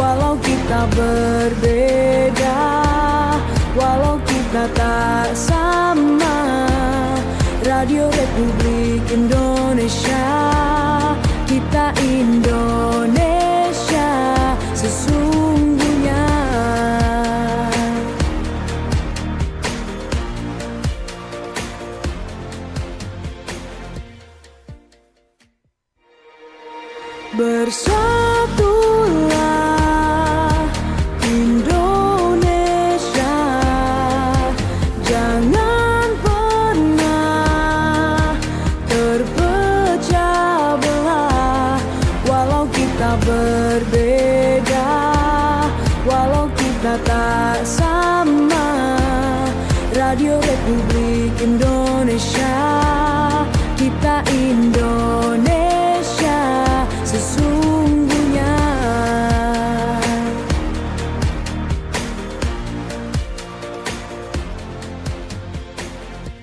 Walau kita berbeda, walau kita tak sama, Radio Republik Indonesia, kita Indonesia sesungguhnya. Bersatulah Indonesia, jangan pernah terpecah belah. Walau kita berbeda, walau kita tak sama, Radio Republik Indonesia, kita Indonesia sesungguhnya.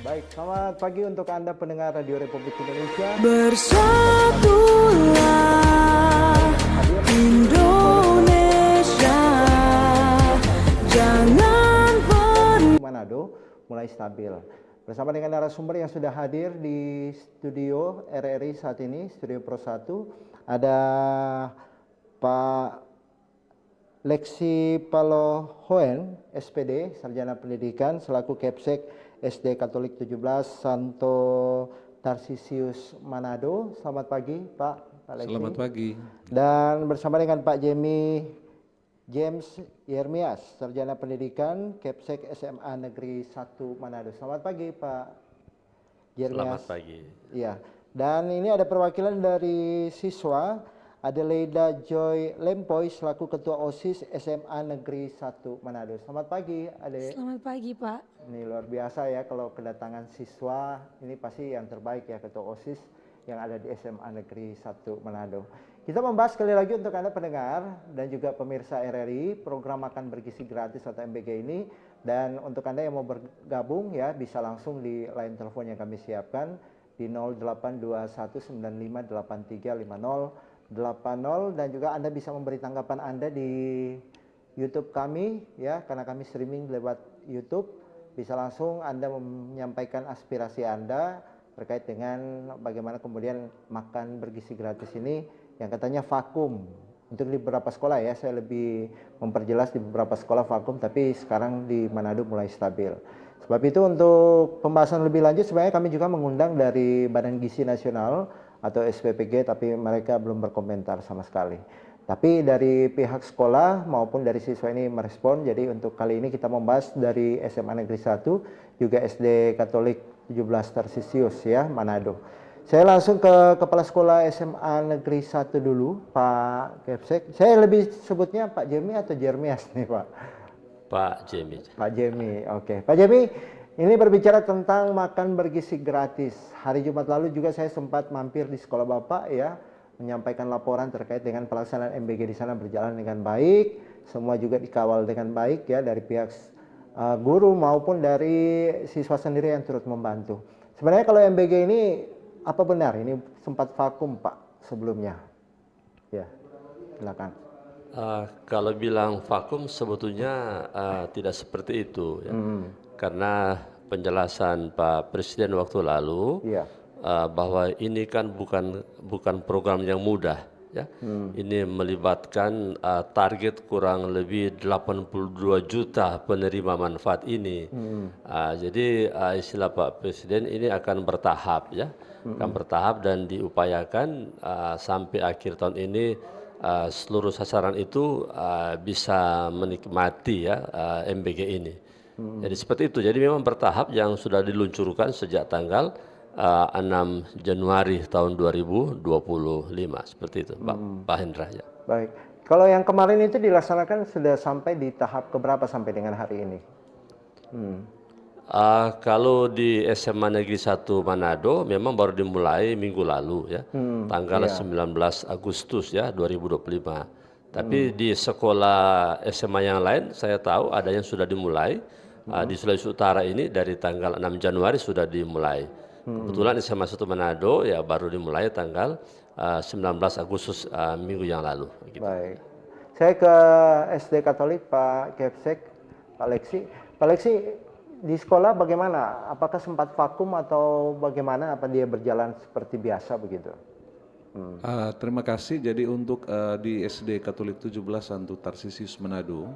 Baik, selamat pagi untuk Anda pendengar Radio Republik Indonesia. Bersatulah Indonesia, jangan pernah. Manado mulai stabil. Bersama dengan narasumber yang sudah hadir di studio RRI saat ini, Studio Pro 1, ada Pak Lexi Palohoen, SPD, Sarjana Pendidikan, selaku Kepsek SD Katolik 17 Santo Tarsisius Manado. Selamat pagi Pak Lexi. Selamat pagi. Dan bersama dengan Pak James Yermias, Sarjana Pendidikan, Kepsek SMA Negeri 1 Manado. Selamat pagi Pak Yermias. Selamat pagi. Iya. Dan ini ada perwakilan dari siswa, Adelaida Joy Lempoy selaku Ketua OSIS SMA Negeri 1 Manado. Selamat pagi Ade. Selamat pagi Pak. Ini luar biasa ya kalau kedatangan siswa, ini pasti yang terbaik ya Ketua OSIS yang ada di SMA Negeri 1 Manado. Kita membahas sekali lagi untuk Anda pendengar dan juga pemirsa RRI program Makan Bergizi Gratis atau MBG ini. Dan untuk Anda yang mau bergabung ya bisa langsung di line telepon yang kami siapkan di 082195835080 dan juga Anda bisa memberi tanggapan Anda di YouTube kami ya, karena kami streaming lewat YouTube. Bisa langsung Anda menyampaikan aspirasi Anda terkait dengan bagaimana kemudian makan bergizi gratis ini yang katanya vakum untuk di beberapa sekolah ya, saya lebih memperjelas di beberapa sekolah vakum, tapi sekarang di Manado mulai stabil. Sebab itu untuk pembahasan lebih lanjut sebenarnya kami juga mengundang dari Badan Gizi Nasional atau SPPG, tapi mereka belum berkomentar sama sekali. Tapi dari pihak sekolah maupun dari siswa ini merespon, jadi untuk kali ini kita membahas dari SMA Negeri 1, juga SD Katolik 17 Tarsisius ya, Manado. Saya langsung ke Kepala Sekolah SMA Negeri 1 dulu, Pak Kepsek. Saya lebih sebutnya Pak Jemi atau Jermias nih Pak? Pak Jemi. Pak Jemi, oke. Pak Jemi, ini berbicara tentang makan bergizi gratis. Hari Jumat lalu juga saya sempat mampir di sekolah Bapak ya, menyampaikan laporan terkait dengan pelaksanaan MBG di sana berjalan dengan baik. Semua juga dikawal dengan baik ya dari pihak guru maupun dari siswa sendiri yang turut membantu. Sebenarnya kalau MBG ini apa benar ini sempat vakum Pak sebelumnya? Ya, silakan. Kalau bilang vakum sebetulnya tidak seperti itu ya. Karena penjelasan Pak Presiden waktu lalu bahwa ini kan bukan program yang mudah ya. Ini melibatkan target kurang lebih 82 juta penerima manfaat ini. Jadi istilah Pak Presiden ini akan bertahap ya. Akan bertahap dan diupayakan sampai akhir tahun ini seluruh sasaran itu bisa menikmati ya MBG ini. Jadi seperti itu. Jadi memang bertahap yang sudah diluncurkan sejak tanggal 6 Januari tahun 2025 seperti itu, Pak Hendra ya. Baik. Kalau yang kemarin itu dilaksanakan sudah sampai di tahap keberapa sampai dengan hari ini? Kalau di SMA Negeri 1 Manado memang baru dimulai minggu lalu ya, tanggal 19 Agustus ya 2025. Tapi di sekolah SMA yang lain saya tahu ada yang sudah dimulai. Di Sulawesi Utara ini dari tanggal 6 Januari sudah dimulai. Kebetulan SMA 1 Manado ya baru dimulai tanggal 19 Agustus minggu yang lalu. Gitu. Baik. Saya ke SD Katolik Pak Kepsek, Pak Leksi. Pak Leksi, di sekolah bagaimana? Apakah sempat vakum atau bagaimana? Apa dia berjalan seperti biasa begitu? Terima kasih. Jadi untuk di SD Katolik 17 Santo Tarsisius Manado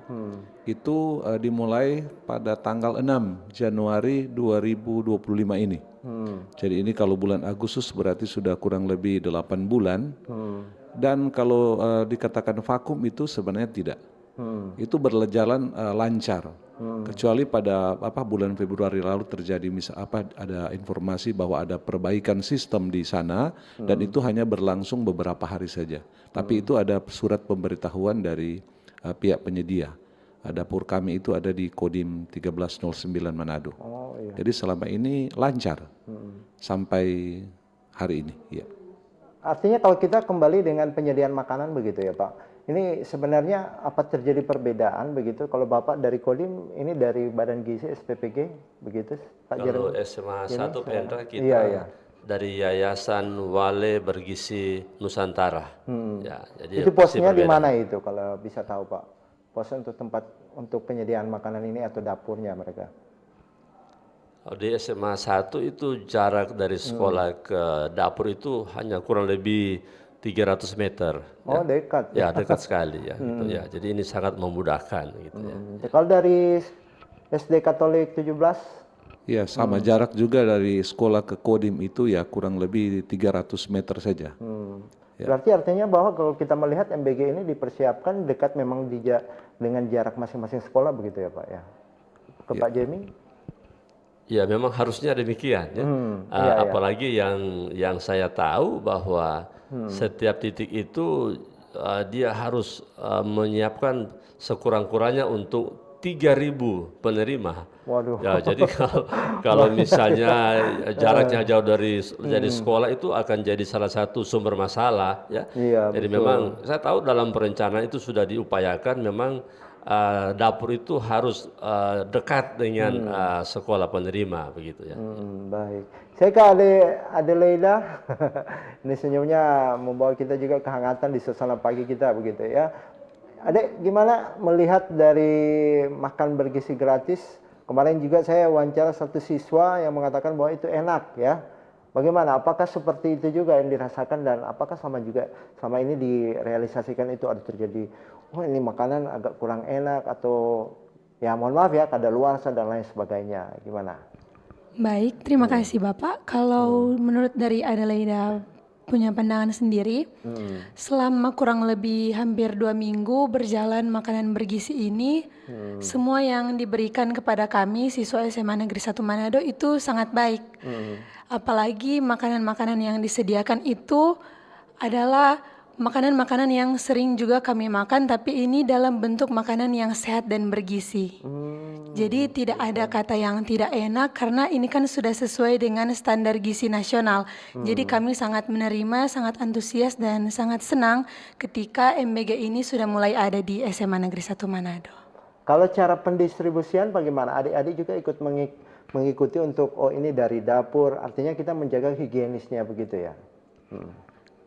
itu dimulai pada tanggal 6 Januari 2025 ini. Jadi ini kalau bulan Agustus berarti sudah kurang lebih 8 bulan. Dan kalau dikatakan vakum itu sebenarnya tidak. Itu berjalan lancar. Kecuali pada bulan Februari lalu terjadi ada informasi bahwa ada perbaikan sistem di sana dan itu hanya berlangsung beberapa hari saja. Tapi itu ada surat pemberitahuan dari pihak penyedia. Dapur kami itu ada di Kodim 1309 Manado. Jadi selama ini lancar sampai hari ini. Ya. Artinya kalau kita kembali dengan penyediaan makanan begitu ya Pak. Ini sebenarnya apa terjadi perbedaan begitu? Kalau Bapak dari Kodim, ini dari Badan Gizi SPPG begitu Pak Kalau Jeremy? SMA 1 Pendra kita dari Yayasan Wale Bergizi Nusantara. Ya, jadi itu posnya di berbeda. mana itu kalau bisa tahu Pak? Pos untuk tempat untuk penyediaan makanan ini atau dapurnya mereka? Di SMA 1 itu jarak dari sekolah ke dapur itu hanya kurang lebih 300 meter. Oh, dekat. Ya, dekat sekali ya. Gitu, ya. Jadi ini sangat memudahkan gitu ya. Kalau dari SD Katolik 17? Ya, sama jarak juga dari sekolah ke Kodim itu ya kurang lebih 300 meter saja. Berarti artinya bahwa kalau kita melihat MBG ini dipersiapkan dekat memang dengan jarak masing-masing sekolah begitu ya Pak ya? Ke Pak Jemi? Ya, memang harusnya demikian ya. Apalagi yang saya tahu bahwa setiap titik itu dia harus menyiapkan sekurang-kurangnya untuk 3.000 penerima. Waduh. Ya, jadi kalau misalnya jaraknya jauh dari sekolah itu akan jadi salah satu sumber masalah ya. Iya, Jadi betul. memang saya tahu dalam perencanaan itu sudah diupayakan memang dapur itu harus dekat dengan sekolah penerima begitu ya. Baik. Saya ke Adelaida. Ini senyumnya membawa kita juga kehangatan di suasana pagi kita begitu ya. Adek, gimana melihat dari makan bergizi gratis? Kemarin juga saya wawancara satu siswa yang mengatakan bahwa itu enak ya. Bagaimana? Apakah seperti itu juga yang dirasakan dan apakah sama ini direalisasikan itu ada terjadi? Oh, ini makanan agak kurang enak atau ya mohon maaf ya kadaluarsa dan lain sebagainya. Gimana? Baik, terima kasih Bapak. Kalau menurut dari Adelaida punya pandangan sendiri, selama kurang lebih hampir 2 minggu berjalan makanan bergizi ini, semua yang diberikan kepada kami siswa SMA Negeri 1 Manado itu sangat baik. Apalagi makanan-makanan yang disediakan itu adalah makanan-makanan yang sering juga kami makan, tapi ini dalam bentuk makanan yang sehat dan bergizi. Jadi tidak ada kata yang tidak enak karena ini kan sudah sesuai dengan standar gizi nasional. Jadi kami sangat menerima, sangat antusias dan sangat senang ketika MBG ini sudah mulai ada di SMA Negeri 1 Manado. Kalau cara pendistribusian bagaimana? Adik-adik juga ikut mengikuti untuk ini dari dapur, artinya kita menjaga higienisnya begitu ya?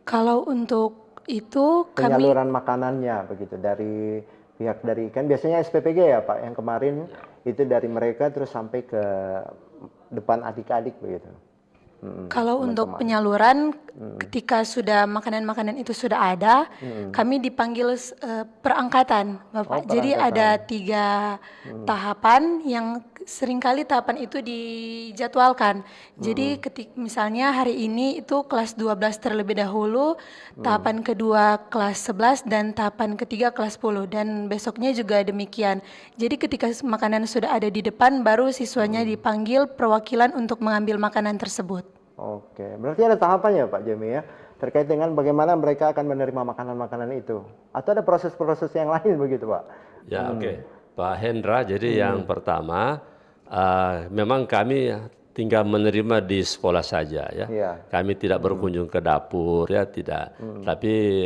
Kalau untuk itu penyaluran makanannya begitu dari pihak dari kan biasanya SPPG ya Pak yang kemarin itu dari mereka terus sampai ke depan adik-adik begitu. Kalau untuk penyaluran ketika sudah makanan-makanan itu sudah ada, kami dipanggil perangkatan, Bapak. Jadi ada 3 tahapan yang seringkali tahapan itu dijadwalkan. Jadi misalnya hari ini itu kelas 12 terlebih dahulu, tahapan kedua kelas 11 dan tahapan ketiga kelas 10 dan besoknya juga demikian. Jadi ketika makanan sudah ada di depan baru siswanya dipanggil perwakilan untuk mengambil makanan tersebut. Oke, berarti ada tahapannya Pak Jemi ya, terkait dengan bagaimana mereka akan menerima makanan-makanan itu. Atau ada proses-proses yang lain begitu Pak? Ya oke, Pak Hendra, jadi yang pertama memang kami tinggal menerima di sekolah saja ya. Kami tidak berkunjung ke dapur ya, tidak. Tapi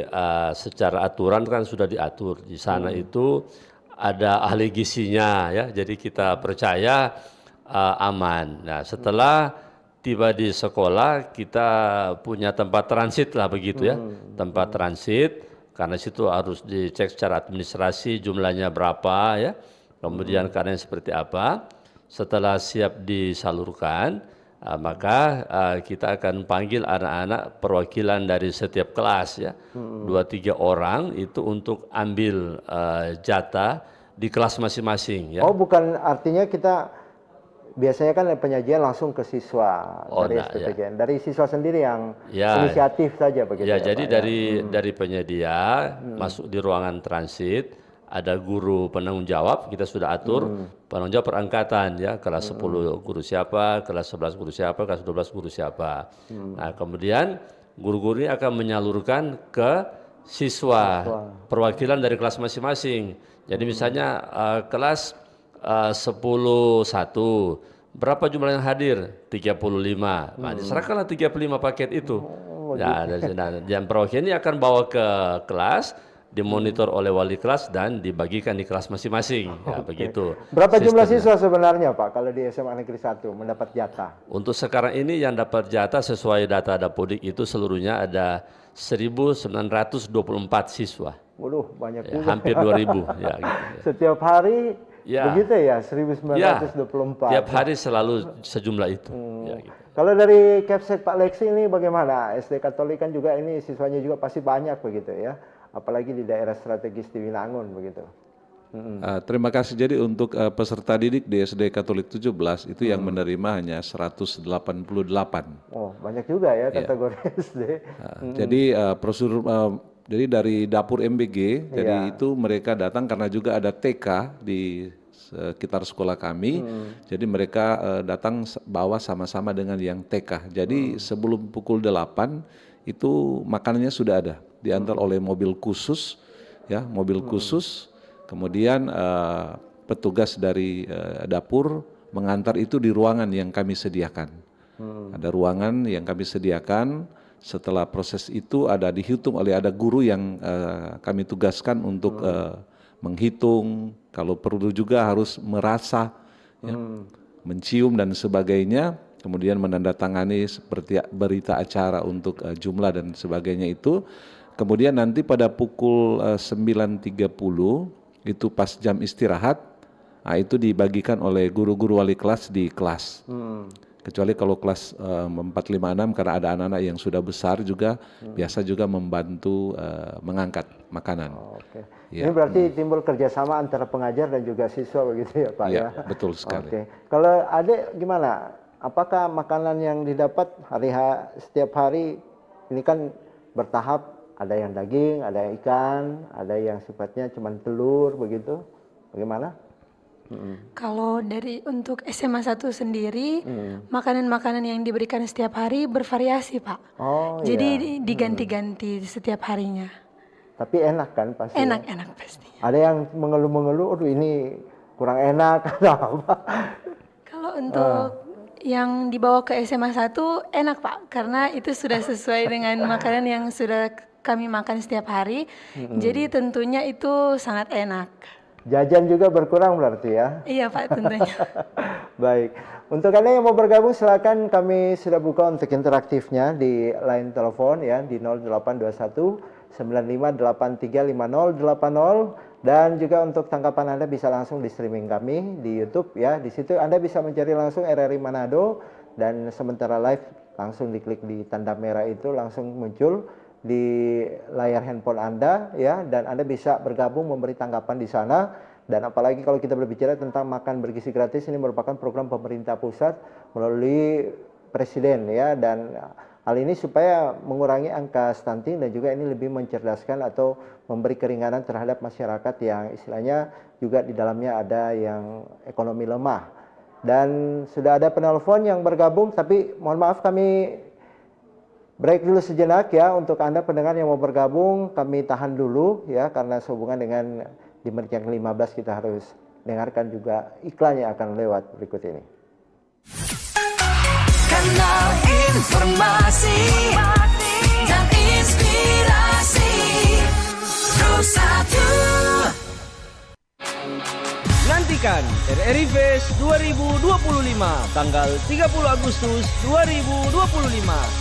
secara aturan kan sudah diatur di sana itu ada ahli gizinya ya, jadi kita percaya aman. Nah setelah tiba di sekolah kita punya tempat transit lah begitu ya, tempat transit. karena situ harus dicek secara administrasi jumlahnya berapa ya, kemudian keadaan seperti apa. Setelah siap disalurkan, maka kita akan panggil anak-anak perwakilan dari setiap kelas ya, 2-3 orang itu untuk ambil jatah di kelas masing-masing ya. Oh, bukan artinya kita biasanya kan penyajian langsung ke siswa dari STPGN. Dari siswa sendiri yang inisiatif saja begitu ya. Ya, Jadi Pak, dari penyedia masuk di ruangan transit, ada guru penanggung jawab, kita sudah atur penanggung jawab perangkatan ya, kelas 10 guru siapa, kelas 11 guru siapa, kelas 12 guru siapa. Nah, kemudian guru-guru ini akan menyalurkan ke siswa perwakilan dari kelas masing-masing. Jadi misalnya kelas 10-1, berapa jumlah yang hadir? 35. Nah, diserahkanlah 35 paket itu. Dan perwakilan ini akan bawa ke kelas, dimonitor oleh wali kelas dan dibagikan di kelas masing-masing. Ya, begitu. Berapa jumlah siswa sebenarnya Pak kalau di SMA Negeri 1 mendapat jatah? Untuk sekarang ini yang dapat jatah sesuai data Dapodik itu seluruhnya ada 1.924 siswa. Waduh, banyak ya, juga. Hampir 2.000 ya, gitu. Setiap hari begitu ya, 1924. Tiap hari selalu sejumlah itu. Ya, gitu. Kalau dari Kepsek Pak Lexi ini bagaimana? SD Katolik kan juga ini siswanya juga pasti banyak begitu ya. Apalagi di daerah strategis di Winangun begitu. Terima kasih. Jadi untuk peserta didik di SD Katolik 17 itu yang menerima hanya 188. Oh, banyak juga ya kategori SD. Jadi prosedur jadi dari dapur MBG, jadi itu mereka datang karena juga ada TK di sekitar sekolah kami. Jadi mereka datang bawa sama-sama dengan yang TK. Jadi sebelum pukul 8 itu makanannya sudah ada, diantar oleh mobil khusus, ya mobil khusus. Kemudian petugas dari dapur mengantar itu di ruangan yang kami sediakan. Ada ruangan yang kami sediakan. Setelah proses itu dihitung oleh ada guru yang kami tugaskan untuk menghitung, kalau perlu juga harus merasa, ya, mencium dan sebagainya, kemudian menandatangani seperti berita acara untuk jumlah dan sebagainya itu. Kemudian nanti pada pukul 9.30 itu pas jam istirahat, itu dibagikan oleh guru-guru wali kelas di kelas. Kecuali kalau kelas 4, 5, 6 karena ada anak-anak yang sudah besar juga biasa juga membantu mengangkat makanan. Oke. Ya. Ini berarti timbul kerjasama antara pengajar dan juga siswa begitu ya Pak ya? Betul sekali. Oke. Kalau Adek gimana? Apakah makanan yang didapat setiap hari ini kan bertahap, ada yang daging, ada yang ikan, ada yang sifatnya cuma telur begitu? Bagaimana? Kalau untuk SMA 1 sendiri, makanan-makanan yang diberikan setiap hari bervariasi Pak. Oh, jadi diganti-ganti setiap harinya. Tapi enak kan pasti? Enak pasti. Ada yang mengeluh-mengeluh, aduh ini kurang enak atau apa? Kalau untuk yang dibawa ke SMA 1 enak Pak, karena itu sudah sesuai dengan makanan yang sudah kami makan setiap hari. Jadi tentunya itu sangat enak. Jajan juga berkurang berarti ya? Iya Pak, tentunya. Baik, untuk Anda yang mau bergabung silakan, kami sudah buka untuk interaktifnya di line telepon ya di 0821 95835080, dan juga untuk tanggapan Anda bisa langsung di streaming kami di YouTube ya. Di situ Anda bisa mencari langsung RRI Manado, dan sementara live langsung diklik di tanda merah itu langsung muncul di layar handphone Anda ya, dan Anda bisa bergabung memberi tanggapan di sana. Dan apalagi kalau kita berbicara tentang makan bergizi gratis, ini merupakan program pemerintah pusat melalui presiden ya, dan hal ini supaya mengurangi angka stunting dan juga ini lebih mencerdaskan atau memberi keringanan terhadap masyarakat yang istilahnya juga di dalamnya ada yang ekonomi lemah. Dan sudah ada penelpon yang bergabung, tapi mohon maaf kami break dulu sejenak ya. Untuk Anda pendengar yang mau bergabung, kami tahan dulu ya, karena sehubungan dengan di menit yang 15 kita harus dengarkan juga iklan yang akan lewat berikut ini. Kanal informasi dan inspirasi Terus Satu. Nantikan RRI Fest 2025 tanggal 30 Agustus 2025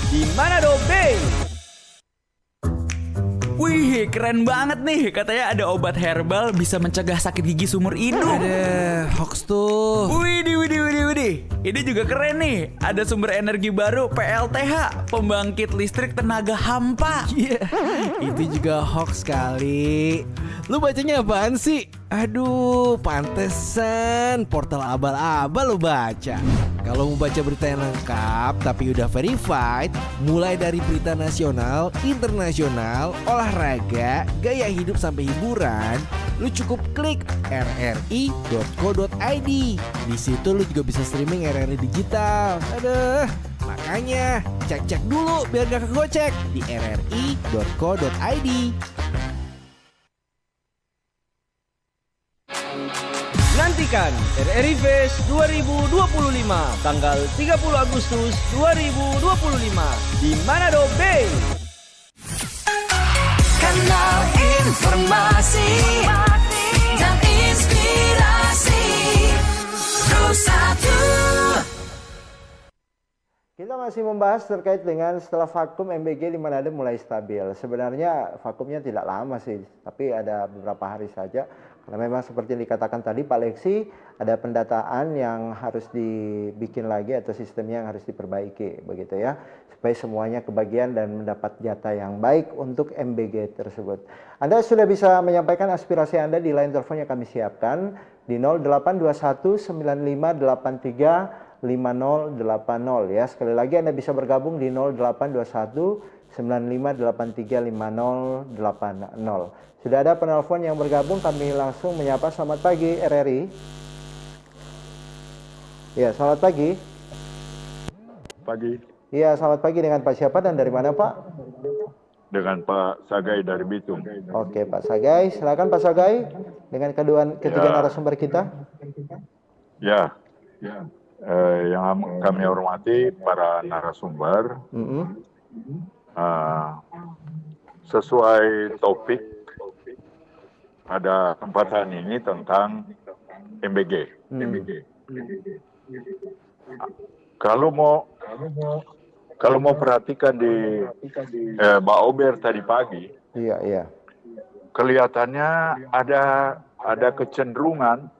di Manado Bay. Wih, keren banget nih. Katanya ada obat herbal bisa mencegah sakit gigi seumur hidup. Ada hoax tuh. Widih. Ini juga keren nih. Ada sumber energi baru PLTH, pembangkit listrik tenaga hampa. Iya, itu juga hoax kali. Lu bacanya apaan sih? Aduh, pantesan portal abal-abal lu baca. Kalau mau baca berita yang lengkap tapi udah verified, mulai dari berita nasional, internasional, olahraga, gaya hidup sampai hiburan, lu cukup klik rri.co.id. Di situ lu juga bisa streaming RRI digital. Aduh, makanya cek-cek dulu biar gak kegocek di rri.co.id. Nantikan RRI Fest 2025 tanggal 30 Agustus 2025 di Manado Bay. Kanal informasi dan inspirasi Terus Satu. Kita masih membahas terkait dengan setelah vakum MBG di Manado mulai stabil. Sebenarnya vakumnya tidak lama sih, tapi ada beberapa hari saja. Karena memang seperti yang dikatakan tadi Pak Leksi, ada pendataan yang harus dibikin lagi atau sistemnya yang harus diperbaiki, begitu ya, supaya semuanya kebagian dan mendapat jatah yang baik untuk MBG tersebut. Anda sudah bisa menyampaikan aspirasi Anda di line telepon yang kami siapkan di 0821 9583 5080 ya. Sekali lagi Anda bisa bergabung di 0821 9583 5080. Sudah ada penelpon yang bergabung, kami langsung menyapa. Selamat pagi RRI. Ya, selamat pagi. Pagi. Iya, selamat pagi. Dengan Pak siapa dan dari mana Pak? Dengan Pak Sagai dari Bitung. Oke Pak Sagai, silakan Pak Sagai dengan ketiga narasumber kita. Ya, yang kami hormati para narasumber. Sesuai topik pada kesempatan ini tentang MBG. Kalau mau perhatikan di Mbak Ober tadi pagi, iya, kelihatannya ada kecenderungan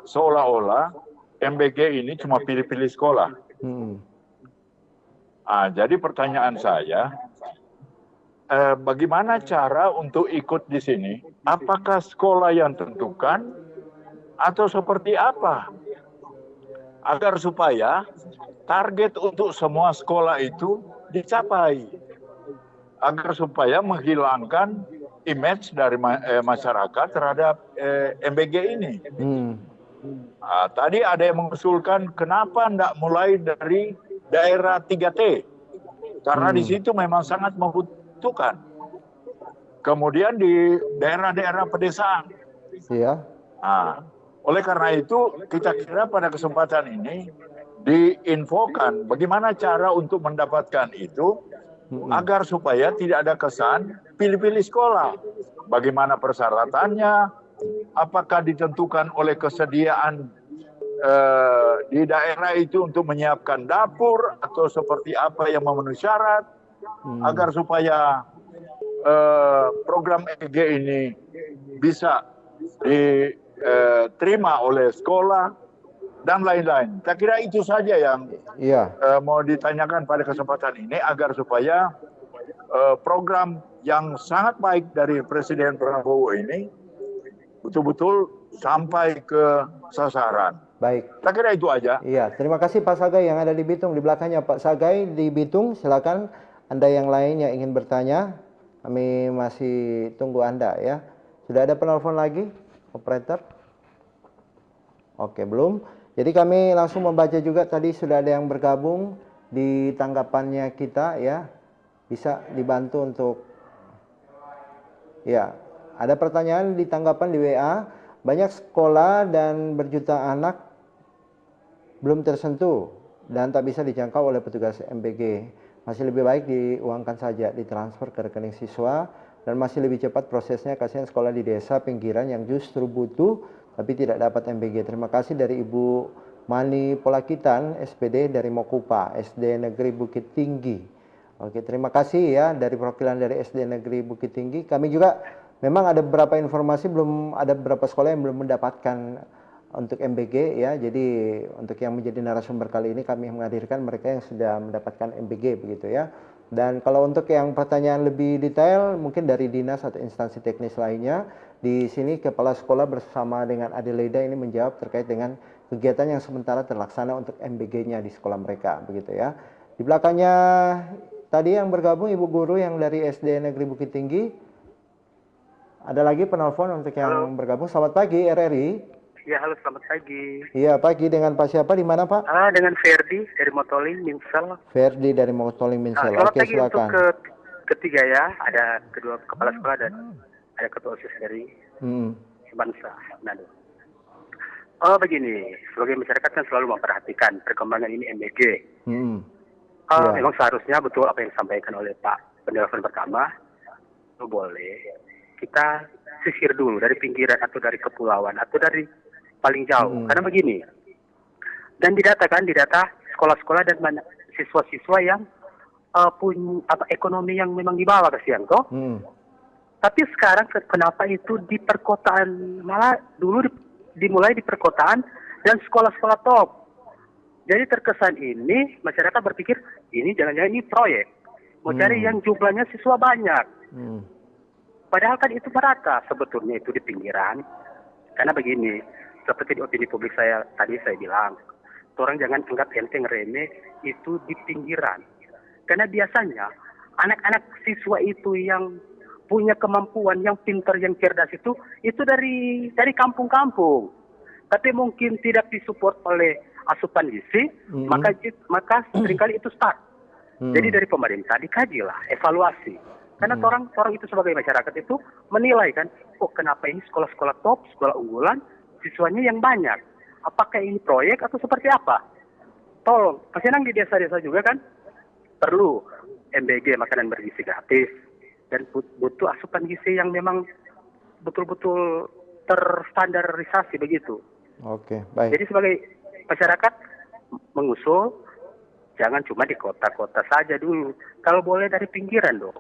seolah-olah MBG ini cuma pilih-pilih sekolah. Jadi pertanyaan saya, bagaimana cara untuk ikut di sini? Apakah sekolah yang tentukan atau seperti apa? Agar supaya target untuk semua sekolah itu dicapai. Agar supaya menghilangkan image dari masyarakat terhadap MBG ini. Tadi ada yang mengusulkan kenapa tidak mulai dari daerah 3T. Karena di situ memang sangat membutuhkan. Kemudian di daerah-daerah pedesaan. Iya. Oleh karena itu kita kira pada kesempatan ini diinfokan bagaimana cara untuk mendapatkan itu agar supaya tidak ada kesan pilih-pilih sekolah. Bagaimana persyaratannya, apakah ditentukan oleh kesediaan di daerah itu untuk menyiapkan dapur atau seperti apa yang memenuhi syarat agar supaya program EG ini bisa diterima oleh sekolah dan lain-lain. Saya kira itu saja yang mau ditanyakan pada kesempatan ini agar supaya program yang sangat baik dari Presiden Prabowo ini betul-betul sampai ke sasaran. Baik. Saya kira itu aja. Iya, terima kasih Pak Sagai yang ada di Bitung. Di belakangnya Pak Sagai di Bitung, silakan Anda yang lain yang ingin bertanya. Kami masih tunggu Anda ya. Sudah ada penelpon lagi, operator? Oke, belum. Jadi kami langsung membaca juga, tadi sudah ada yang bergabung di tanggapannya kita ya. Bisa dibantu untuk ya. Ada pertanyaan di tanggapan di WA. Banyak sekolah dan berjuta anak belum tersentuh dan tak bisa dijangkau oleh petugas MBG. Masih lebih baik diuangkan saja, ditransfer ke rekening siswa dan masih lebih cepat prosesnya. Kasihan sekolah di desa pinggiran yang justru butuh tapi tidak dapat MBG. Terima kasih dari Ibu Mani Polakitan, SPD dari Mokupa, SD Negeri Bukit Tinggi. Oke, terima kasih ya dari perwakilan dari SD Negeri Bukit Tinggi. Kami juga memang ada beberapa informasi, belum ada beberapa sekolah yang belum mendapatkan untuk MBG ya. Jadi untuk yang menjadi narasumber kali ini kami menghadirkan mereka yang sudah mendapatkan MBG begitu ya. Dan kalau untuk yang pertanyaan lebih detail mungkin dari dinas atau instansi teknis lainnya, di sini kepala sekolah bersama dengan Adelaida ini menjawab terkait dengan kegiatan yang sementara terlaksana untuk MBG-nya di sekolah mereka begitu ya. Di belakangnya tadi yang bergabung Ibu Guru yang dari SD Negeri Bukit Tinggi. Ada lagi penelpon untuk yang bergabung. Selamat pagi RRI. Ya, halo, selamat pagi. Iya, pagi. Dengan Pak siapa? Di mana, Pak? Dengan Ferdi dari Motoling, Minsel. Ferdi dari Motoling, Minsel. Selamat Oke, pagi silakan. untuk ketiga ya. Ada kedua kepala sekolah dan ada ketua OSIS dari bangsa Manado. Oh, begini. Sebagai masyarakat kan selalu memperhatikan perkembangan ini MBG. Memang seharusnya betul apa yang disampaikan oleh Pak penelpon pertama. Itu boleh. Kita sisir dulu dari pinggiran atau dari kepulauan atau dari paling jauh. Karena begini. Dan didata sekolah-sekolah dan siswa-siswa yang punya ekonomi yang memang di bawah, kasihan toh. Tapi sekarang kenapa itu di perkotaan, malah dulu dimulai di perkotaan dan sekolah-sekolah top. Jadi terkesan ini masyarakat berpikir ini jangan-jangan ini proyek. Mau cari yang jumlahnya siswa banyak. Padahal kan itu merata sebetulnya itu di pinggiran. Karena begini, seperti di opini publik saya tadi saya bilang, orang jangan anggap enteng remeh itu di pinggiran. Karena biasanya anak-anak siswa itu yang punya kemampuan, yang pintar, yang cerdas itu dari kampung-kampung. Tapi mungkin tidak disupport oleh asupan gizi, maka seringkali itu start. Jadi dari pemerintah dikajilah, evaluasi. Karena orang itu sebagai masyarakat itu menilai kan, oh kenapa ini sekolah-sekolah top, sekolah unggulan, siswanya yang banyak. Apakah ini proyek atau seperti apa? Tolong, pasti nang di desa-desa juga kan perlu MBG, makanan bergizi gratis, dan butuh asupan gizi yang memang betul-betul terstandarisasi begitu. Oke, baik. Jadi sebagai masyarakat mengusul jangan cuma di kota-kota saja dulu. Kalau boleh dari pinggiran dong.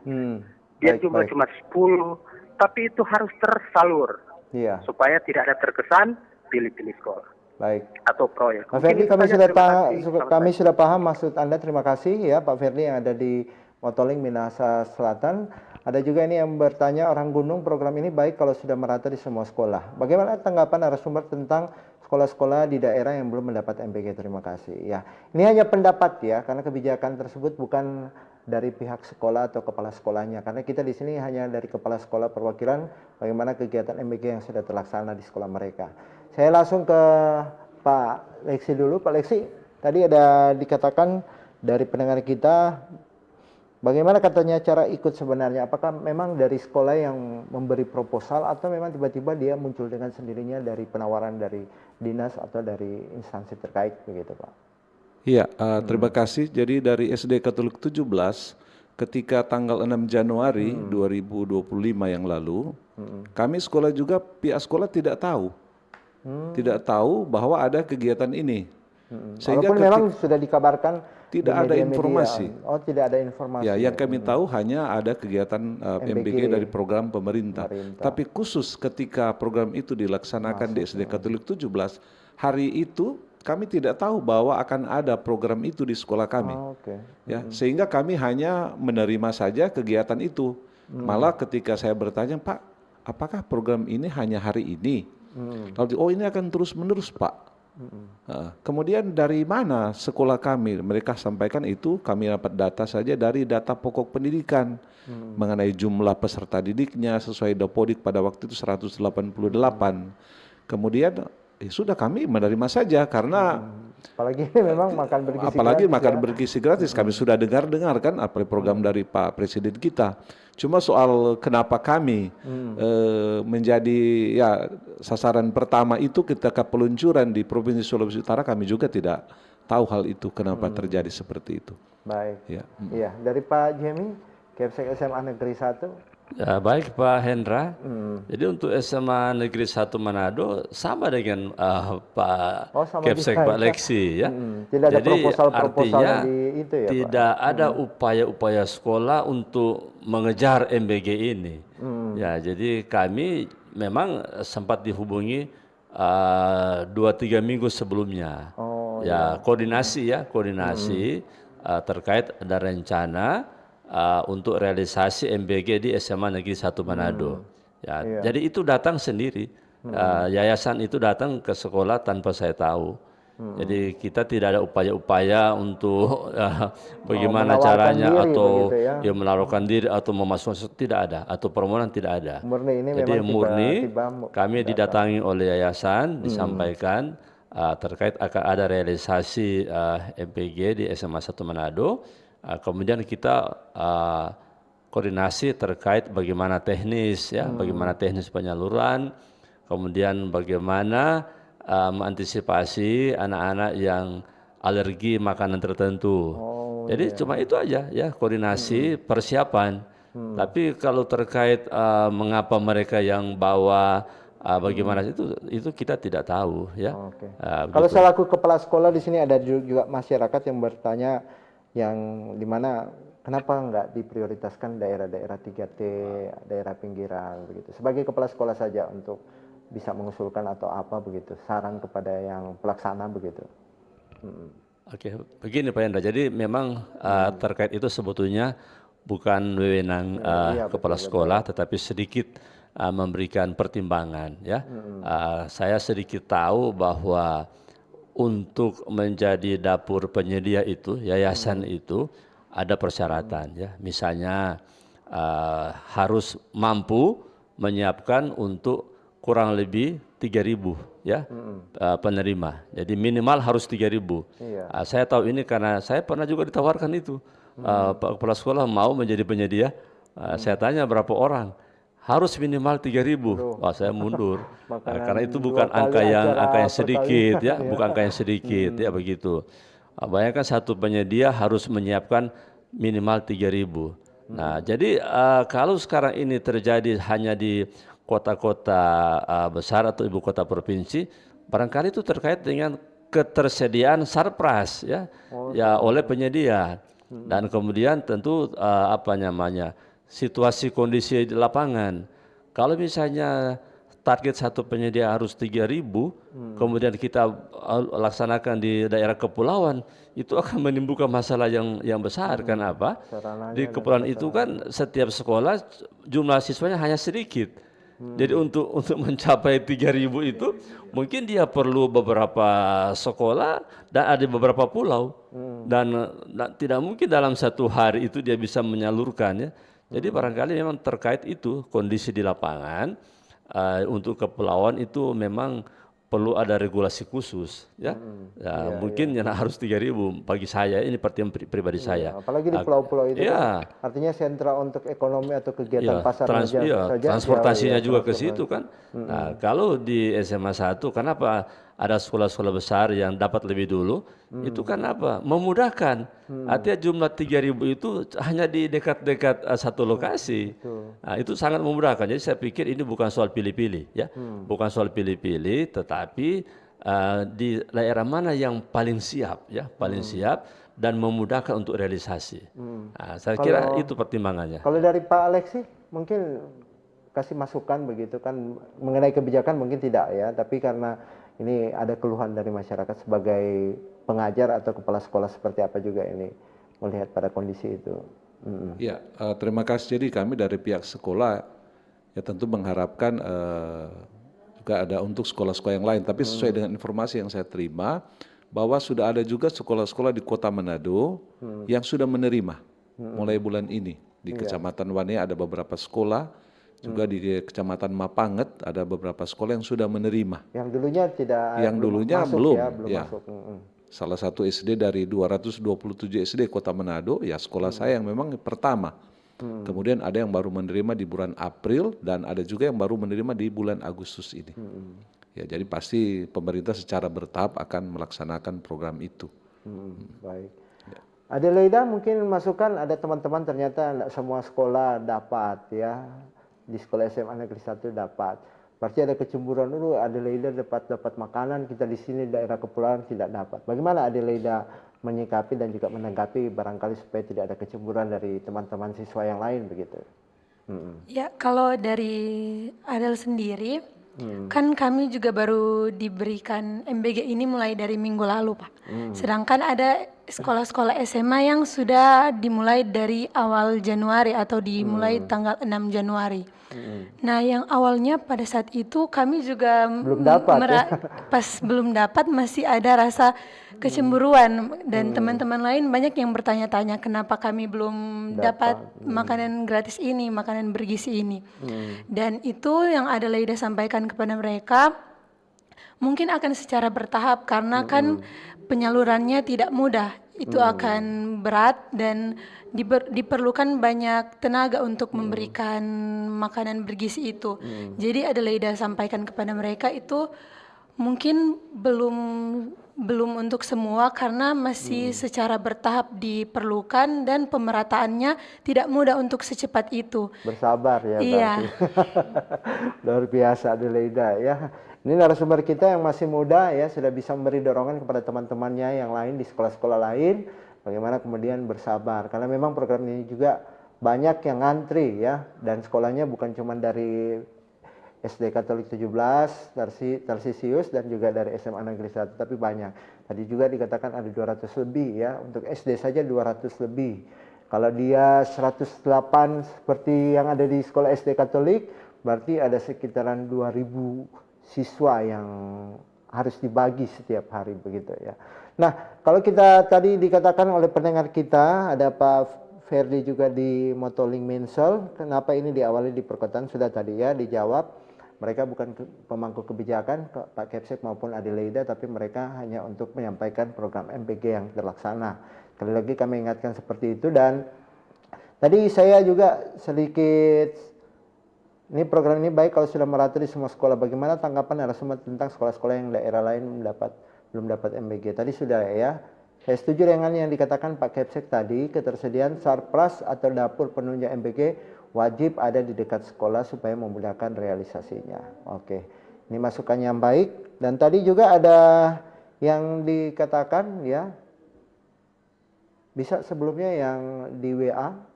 Biar jumlah cuma 10, tapi itu harus tersalur. Iya. Supaya tidak ada terkesan pilih-pilih sekolah. Baik. Atau proyek. Pak Ferdi, kami sudah paham maksud Anda. Terima kasih ya Pak Ferdi yang ada di Motoling, Minahasa Selatan. Ada juga ini yang bertanya, orang gunung program ini baik kalau sudah merata di semua sekolah. Bagaimana tanggapan narasumber tentang sekolah-sekolah di daerah yang belum mendapat MBG? Terima kasih. Ya, ini hanya pendapat ya, karena kebijakan tersebut bukan dari pihak sekolah atau kepala sekolahnya. Karena kita di sini hanya dari kepala sekolah perwakilan bagaimana kegiatan MBG yang sudah terlaksana di sekolah mereka. Saya langsung ke Pak Leksi dulu. Pak Leksi, tadi ada dikatakan dari pendengar kita, bagaimana katanya cara ikut sebenarnya? Apakah memang dari sekolah yang memberi proposal atau memang tiba-tiba dia muncul dengan sendirinya dari penawaran dari dinas atau dari instansi terkait begitu Pak? Iya, terima kasih. Jadi dari SD Katolik 17 ketika tanggal 6 Januari 2025 yang lalu, kami sekolah juga pihak sekolah tidak tahu. Tidak tahu bahwa ada kegiatan ini. Sehingga walaupun memang sudah dikabarkan tidak ada informasi. Oh, tidak ada informasi. Ya, yang kami tahu hanya ada kegiatan MBG dari program pemerintah. Tapi khusus ketika program itu dilaksanakan di SD Katolik 17, hari itu kami tidak tahu bahwa akan ada program itu di sekolah kami. Ya, sehingga kami hanya menerima saja kegiatan itu. Malah ketika saya bertanya, Pak, apakah program ini hanya hari ini? Lalu, oh ini akan terus-menerus, Pak. Kemudian dari mana sekolah kami? Mereka sampaikan itu kami dapat data saja dari data pokok pendidikan mengenai jumlah peserta didiknya sesuai Dapodik pada waktu itu 188. Kemudian sudah kami menerima saja karena apalagi memang makan bergizi apalagi gratis, makan bergizi gratis kami sudah dengar kan apa program dari Pak Presiden kita. Cuma soal kenapa kami menjadi ya sasaran pertama itu ketika peluncuran di Provinsi Sulawesi Utara, kami juga tidak tahu hal itu kenapa terjadi seperti itu. Baik. Ya. Iya, dari Pak Jemi, Kepsek SMA Negeri 1. Ya, baik Pak Hendra. Jadi untuk SMA Negeri 1 Manado sama dengan Pak sama Kepsek juga Pak ya. Leksi ya. Tidak ada Jadi proposal-proposal artinya di itu ya, Pak? tidak ada upaya-upaya sekolah untuk mengejar MBG ini. Ya, jadi kami memang sempat dihubungi 2-3 minggu sebelumnya. Ya, koordinasi terkait ada rencana untuk realisasi MBG di SMA Negeri 1 Manado. Ya, jadi itu datang sendiri. Yayasan itu datang ke sekolah tanpa saya tahu. Jadi kita tidak ada upaya-upaya untuk bagaimana caranya diri atau begitu ya. menaruhkan diri atau memasukkan, tidak ada, atau permohonan tidak ada. Murni ini Jadi memang murni tiba-tiba kami didatangi oleh yayasan, disampaikan terkait akan ada realisasi MPG di SMA 1 Manado. Kemudian kita koordinasi terkait bagaimana teknis ya, bagaimana teknis penyaluran, kemudian bagaimana mengantisipasi anak-anak yang alergi makanan tertentu. Jadi cuma itu aja ya, koordinasi persiapan. Tapi kalau terkait mengapa mereka yang bawa bagaimana itu kita tidak tahu ya. Kalau selaku kepala sekolah di sini ada juga masyarakat yang bertanya yang dimana kenapa nggak diprioritaskan daerah-daerah 3T, daerah pinggiran begitu. Sebagai kepala sekolah saja untuk bisa mengusulkan atau apa begitu, saran kepada yang pelaksana begitu. Oke, begini Pak Hendra. Jadi memang terkait itu sebetulnya bukan wewenang kepala sekolah, tetapi sedikit memberikan pertimbangan ya. Saya sedikit tahu bahwa untuk menjadi dapur penyedia itu, yayasan itu ada persyaratan ya. Misalnya harus mampu menyiapkan untuk kurang lebih 3.000 ya penerima. Jadi minimal harus 3.000. Saya tahu ini karena saya pernah juga ditawarkan itu. Pak Kepala Sekolah mau menjadi penyedia. Saya tanya berapa orang? Harus minimal 3.000. Wah, saya mundur. Karena itu bukan angka yang sedikit ya, bukan angka yang sedikit ya begitu. Bayangkan satu penyedia harus menyiapkan minimal 3.000. Nah, jadi kalau sekarang ini terjadi hanya di kota-kota besar atau ibu kota provinsi, barangkali itu terkait dengan ketersediaan sarpras ya, oleh penyedia. Dan kemudian tentu situasi kondisi di lapangan. Kalau misalnya target satu penyedia harus 3.000, kemudian kita laksanakan di daerah kepulauan, itu akan menimbulkan masalah yang besar. Kenapa? Di kepulauan itu kan setiap sekolah jumlah siswanya hanya sedikit. Jadi untuk mencapai 3.000 itu mungkin dia perlu beberapa sekolah dan ada beberapa pulau dan tidak mungkin dalam satu hari itu dia bisa menyalurkan ya. Jadi barangkali memang terkait itu kondisi di lapangan untuk kepulauan itu memang perlu ada regulasi khusus ya. Mungkin yang harus 3.000 bagi saya ini pertimbangan pribadi saya. Apalagi di pulau-pulau itu kan, artinya sentra untuk ekonomi atau kegiatan pasar saja. Transportasinya juga ke situ kan. Nah, kalau di SMA 1 kenapa ada sekolah-sekolah besar yang dapat lebih dulu? Itu kan apa? Memudahkan. Artinya jumlah 3.000 itu hanya di dekat-dekat satu lokasi. Nah, itu sangat memudahkan. Jadi saya pikir ini bukan soal pilih-pilih ya. Bukan soal pilih-pilih, tetapi di daerah mana yang paling siap ya, paling siap dan memudahkan untuk realisasi. Nah, saya kira itu pertimbangannya. Kalau dari Pak Aleksi mungkin kasih masukan begitu kan mengenai kebijakan mungkin tidak ya, tapi karena ini ada keluhan dari masyarakat sebagai pengajar atau kepala sekolah seperti apa juga ini melihat pada kondisi itu. Ya, terima kasih. Jadi kami dari pihak sekolah ya tentu mengharapkan juga ada untuk sekolah-sekolah yang lain, tapi sesuai dengan informasi yang saya terima bahwa sudah ada juga sekolah-sekolah di Kota Manado yang sudah menerima mulai bulan ini. Di Kecamatan Wane ada beberapa sekolah, juga di Kecamatan Mapanget ada beberapa sekolah yang sudah menerima. Yang dulunya tidak. Yang dulunya belum. Ya. Masuk. Salah satu SD dari 227 SD Kota Manado, ya sekolah saya yang memang pertama. Kemudian ada yang baru menerima di bulan April dan ada juga yang baru menerima di bulan Agustus ini. Ya, jadi pasti pemerintah secara bertahap akan melaksanakan program itu. Baik. Adelaida mungkin masukan ada teman-teman ternyata tidak semua sekolah dapat ya. Di sekolah SMA Negeri 1 dapat. Berarti ada kecemburuan dulu, Adelaida dapat makanan, kita di sini daerah kepulauan tidak dapat. Bagaimana Adelaida menyikapi dan juga menanggapi barangkali supaya tidak ada kecemburuan dari teman-teman siswa yang lain begitu? Ya, kalau dari Adel sendiri, kan kami juga baru diberikan MBG ini mulai dari minggu lalu, Pak. Sedangkan ada sekolah-sekolah SMA yang sudah dimulai dari awal Januari atau dimulai tanggal 6 Januari. Nah, yang awalnya pada saat itu kami juga Belum dapat ya? pas belum dapat masih ada rasa kecemburuan dan teman-teman lain banyak yang bertanya-tanya kenapa kami belum dapat makanan gratis ini, makanan bergizi ini. Dan itu yang Adelaida sampaikan kepada mereka mungkin akan secara bertahap karena kan penyalurannya tidak mudah. Itu akan berat dan diperlukan banyak tenaga untuk memberikan makanan bergizi itu. Jadi Adelaida sampaikan kepada mereka itu mungkin belum untuk semua karena masih secara bertahap diperlukan dan pemerataannya tidak mudah untuk secepat itu. Bersabar ya Iya. berarti. Luar biasa Adelaida ya. Ini narasumber kita yang masih muda ya, sudah bisa memberi dorongan kepada teman-temannya yang lain di sekolah-sekolah lain, bagaimana kemudian bersabar. Karena memang program ini juga banyak yang ngantri ya, dan sekolahnya bukan cuma dari SD Katolik 17, Tarsisius, dan juga dari SMA Negeri 1, tapi banyak. Tadi juga dikatakan ada 200 lebih ya, untuk SD saja 200 lebih. Kalau dia 108 seperti yang ada di sekolah SD Katolik, berarti ada sekitaran 2000 siswa yang harus dibagi setiap hari begitu ya. Nah, kalau kita tadi dikatakan oleh pendengar kita, ada Pak Ferdi juga di Motoling Mensel, kenapa ini diawali di perkotaan sudah tadi ya dijawab. Mereka bukan pemangku kebijakan Pak Kepsek maupun Adelaida, tapi mereka hanya untuk menyampaikan program MPG yang terlaksana. Sekali lagi kami ingatkan seperti itu. Dan tadi saya juga sedikit, ini program ini baik kalau sudah merata di semua sekolah. Bagaimana tanggapan narasumber tentang sekolah-sekolah yang daerah lain belum dapat MBG? Tadi sudah ya. Saya setuju dengan yang dikatakan Pak Kepsek tadi, ketersediaan sarpras atau dapur penunjang MBG wajib ada di dekat sekolah supaya memudahkan realisasinya. Oke, ini masukan yang baik. Dan tadi juga ada yang dikatakan ya, bisa sebelumnya yang di WA.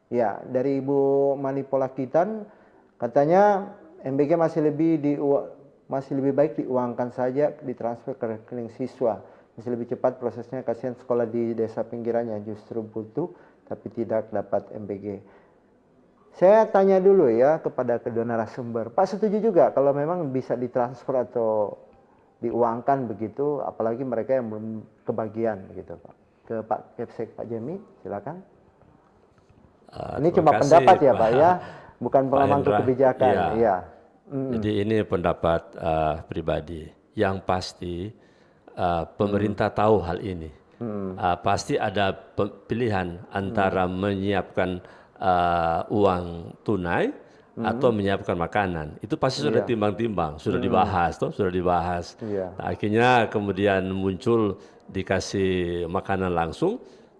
Ya, dari Ibu Manipolakitan katanya MBG masih lebih baik diuangkan saja, ditransfer ke rekening siswa. Masih lebih cepat prosesnya, kasihan sekolah di desa pinggiran yang justru butuh tapi tidak dapat MBG. Saya tanya dulu ya kepada kedua narasumber. Pak setuju juga kalau memang bisa ditransfer atau diuangkan begitu, apalagi mereka yang belum kebagian begitu Pak. Ke Pak Kepsek, Pak Jemi, silakan. Ini cuma pendapat ya Pak ya, bukan pemangku kebijakan. Iya. Jadi ini pendapat pribadi. Yang pasti pemerintah tahu hal ini. Pasti ada pilihan antara menyiapkan uang tunai atau menyiapkan makanan. Itu pasti sudah timbang-timbang, sudah dibahas, sudah dibahas. Nah, akhirnya kemudian muncul dikasih makanan langsung.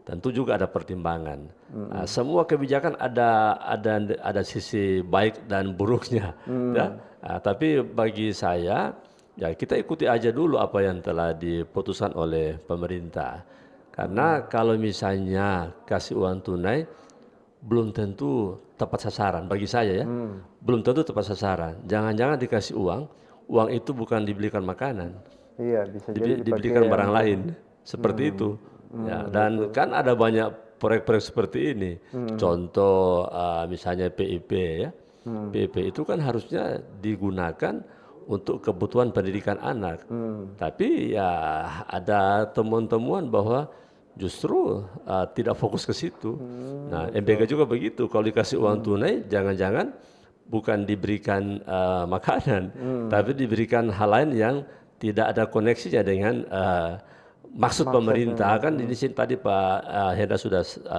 Tentu juga ada pertimbangan. Semua kebijakan ada sisi baik dan buruknya. Ya. Tapi bagi saya, ya kita ikuti aja dulu apa yang telah diputuskan oleh pemerintah. Karena kalau misalnya kasih uang tunai, belum tentu tepat sasaran bagi saya ya. Belum tentu tepat sasaran. Jangan-jangan dikasih uang itu bukan dibelikan makanan. Iya, bisa jadi dibelikan barang lain. Seperti itu. Ya, dan kan ada banyak proyek-proyek seperti ini. Contoh misalnya PIP ya. PIP itu kan harusnya digunakan untuk kebutuhan pendidikan anak. Tapi ya ada temuan-temuan bahwa justru tidak fokus ke situ. Nah, MBG juga begitu. Kalau dikasih uang tunai, jangan-jangan bukan diberikan makanan, tapi diberikan hal lain yang tidak ada koneksinya dengan maksud pemerintah. Kan di sini tadi Pak Hendra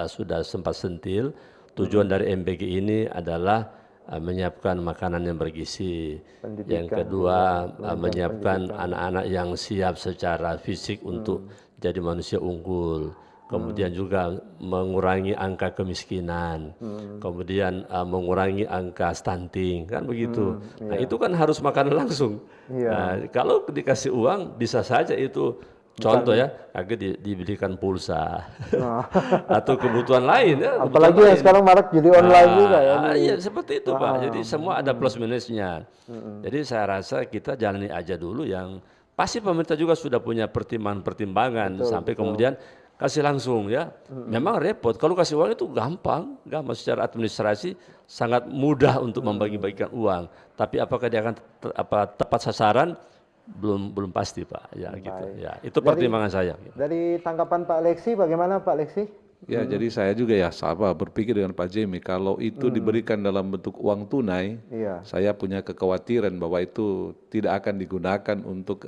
sudah sempat sentil. Tujuan dari MBG ini adalah menyiapkan makanan yang bergizi. Yang kedua, menyiapkan anak-anak yang siap secara fisik untuk jadi manusia unggul. kemudian juga mengurangi angka kemiskinan, kemudian mengurangi angka stunting, kan begitu. Nah itu kan harus makan langsung. Nah, kalau dikasih uang bisa saja itu contoh ya, agak diberikan pulsa atau kebutuhan lain ya. Apalagi yang sekarang marak jadi online juga ya. Iya seperti itu Pak. Jadi semua ada plus minusnya. Jadi saya rasa kita jalani aja dulu yang pasti pemerintah juga sudah punya pertimbangan sampai kemudian kasih langsung ya. Memang repot. Kalau kasih uang itu gampang secara administrasi sangat mudah untuk membagi-bagikan uang. Tapi apakah dia akan tepat sasaran? Belum pasti Pak. Ya gitu. Ya, itu pertimbangan saya. Dari tanggapan Pak Leksi bagaimana Pak Leksi? Ya, jadi saya juga ya sama berpikir dengan Pak Jemi, kalau itu diberikan dalam bentuk uang tunai, saya punya kekhawatiran bahwa itu tidak akan digunakan untuk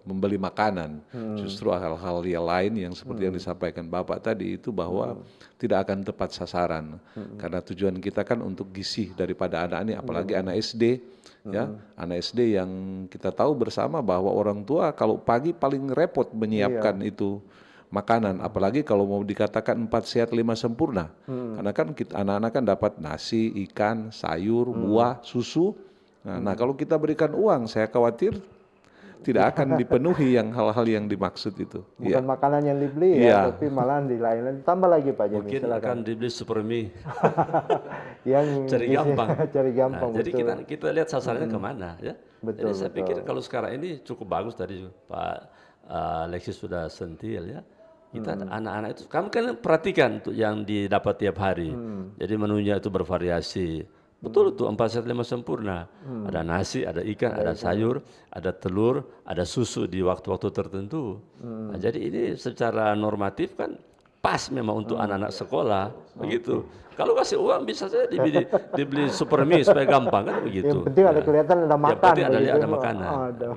membeli makanan. Justru hal-hal yang lain yang seperti yang disampaikan Bapak tadi itu bahwa tidak akan tepat sasaran. Karena tujuan kita kan untuk gizi daripada anak ini, apalagi anak SD. Ya, anak SD yang kita tahu bersama bahwa orang tua kalau pagi paling repot menyiapkan itu makanan, apalagi kalau mau dikatakan 4 sehat 5 sempurna, karena kan anak-anak kan dapat nasi, ikan, sayur, buah, susu. Nah, kalau kita berikan uang, saya khawatir tidak akan dipenuhi yang hal-hal yang dimaksud itu. Bukan makanan yang dibeli ya, tapi malah di lain-lain. Tambah lagi Pak Jemi. Mungkin akan dibeli Supermi. Yang cari gampang. Cari gampang. Jadi kita lihat sasarannya kemana ya. Jadi saya pikir kalau sekarang ini cukup bagus tadi Pak Alexis sudah sentil ya. Kita anak-anak itu, kamu kan perhatikan tuh yang didapat tiap hari. Jadi menunya itu bervariasi. Betul tuh 4 sehat 5 sempurna. Ada nasi, ada ikan, ada sayur, ada telur, ada susu di waktu-waktu tertentu. Nah, jadi ini secara normatif kan pas memang untuk anak-anak sekolah, begitu. Kalau kasih uang bisa saja dibeli Supermi supaya gampang kan begitu. Yang penting ada kelihatan ada makan. Yang penting ada makanan. Gitu.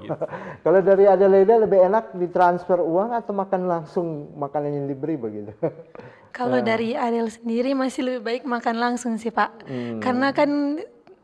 Kalau dari Adelaida lebih enak ditransfer uang atau makan langsung makanan yang diberi begitu? Kalau dari Adel sendiri masih lebih baik makan langsung sih Pak. Karena kan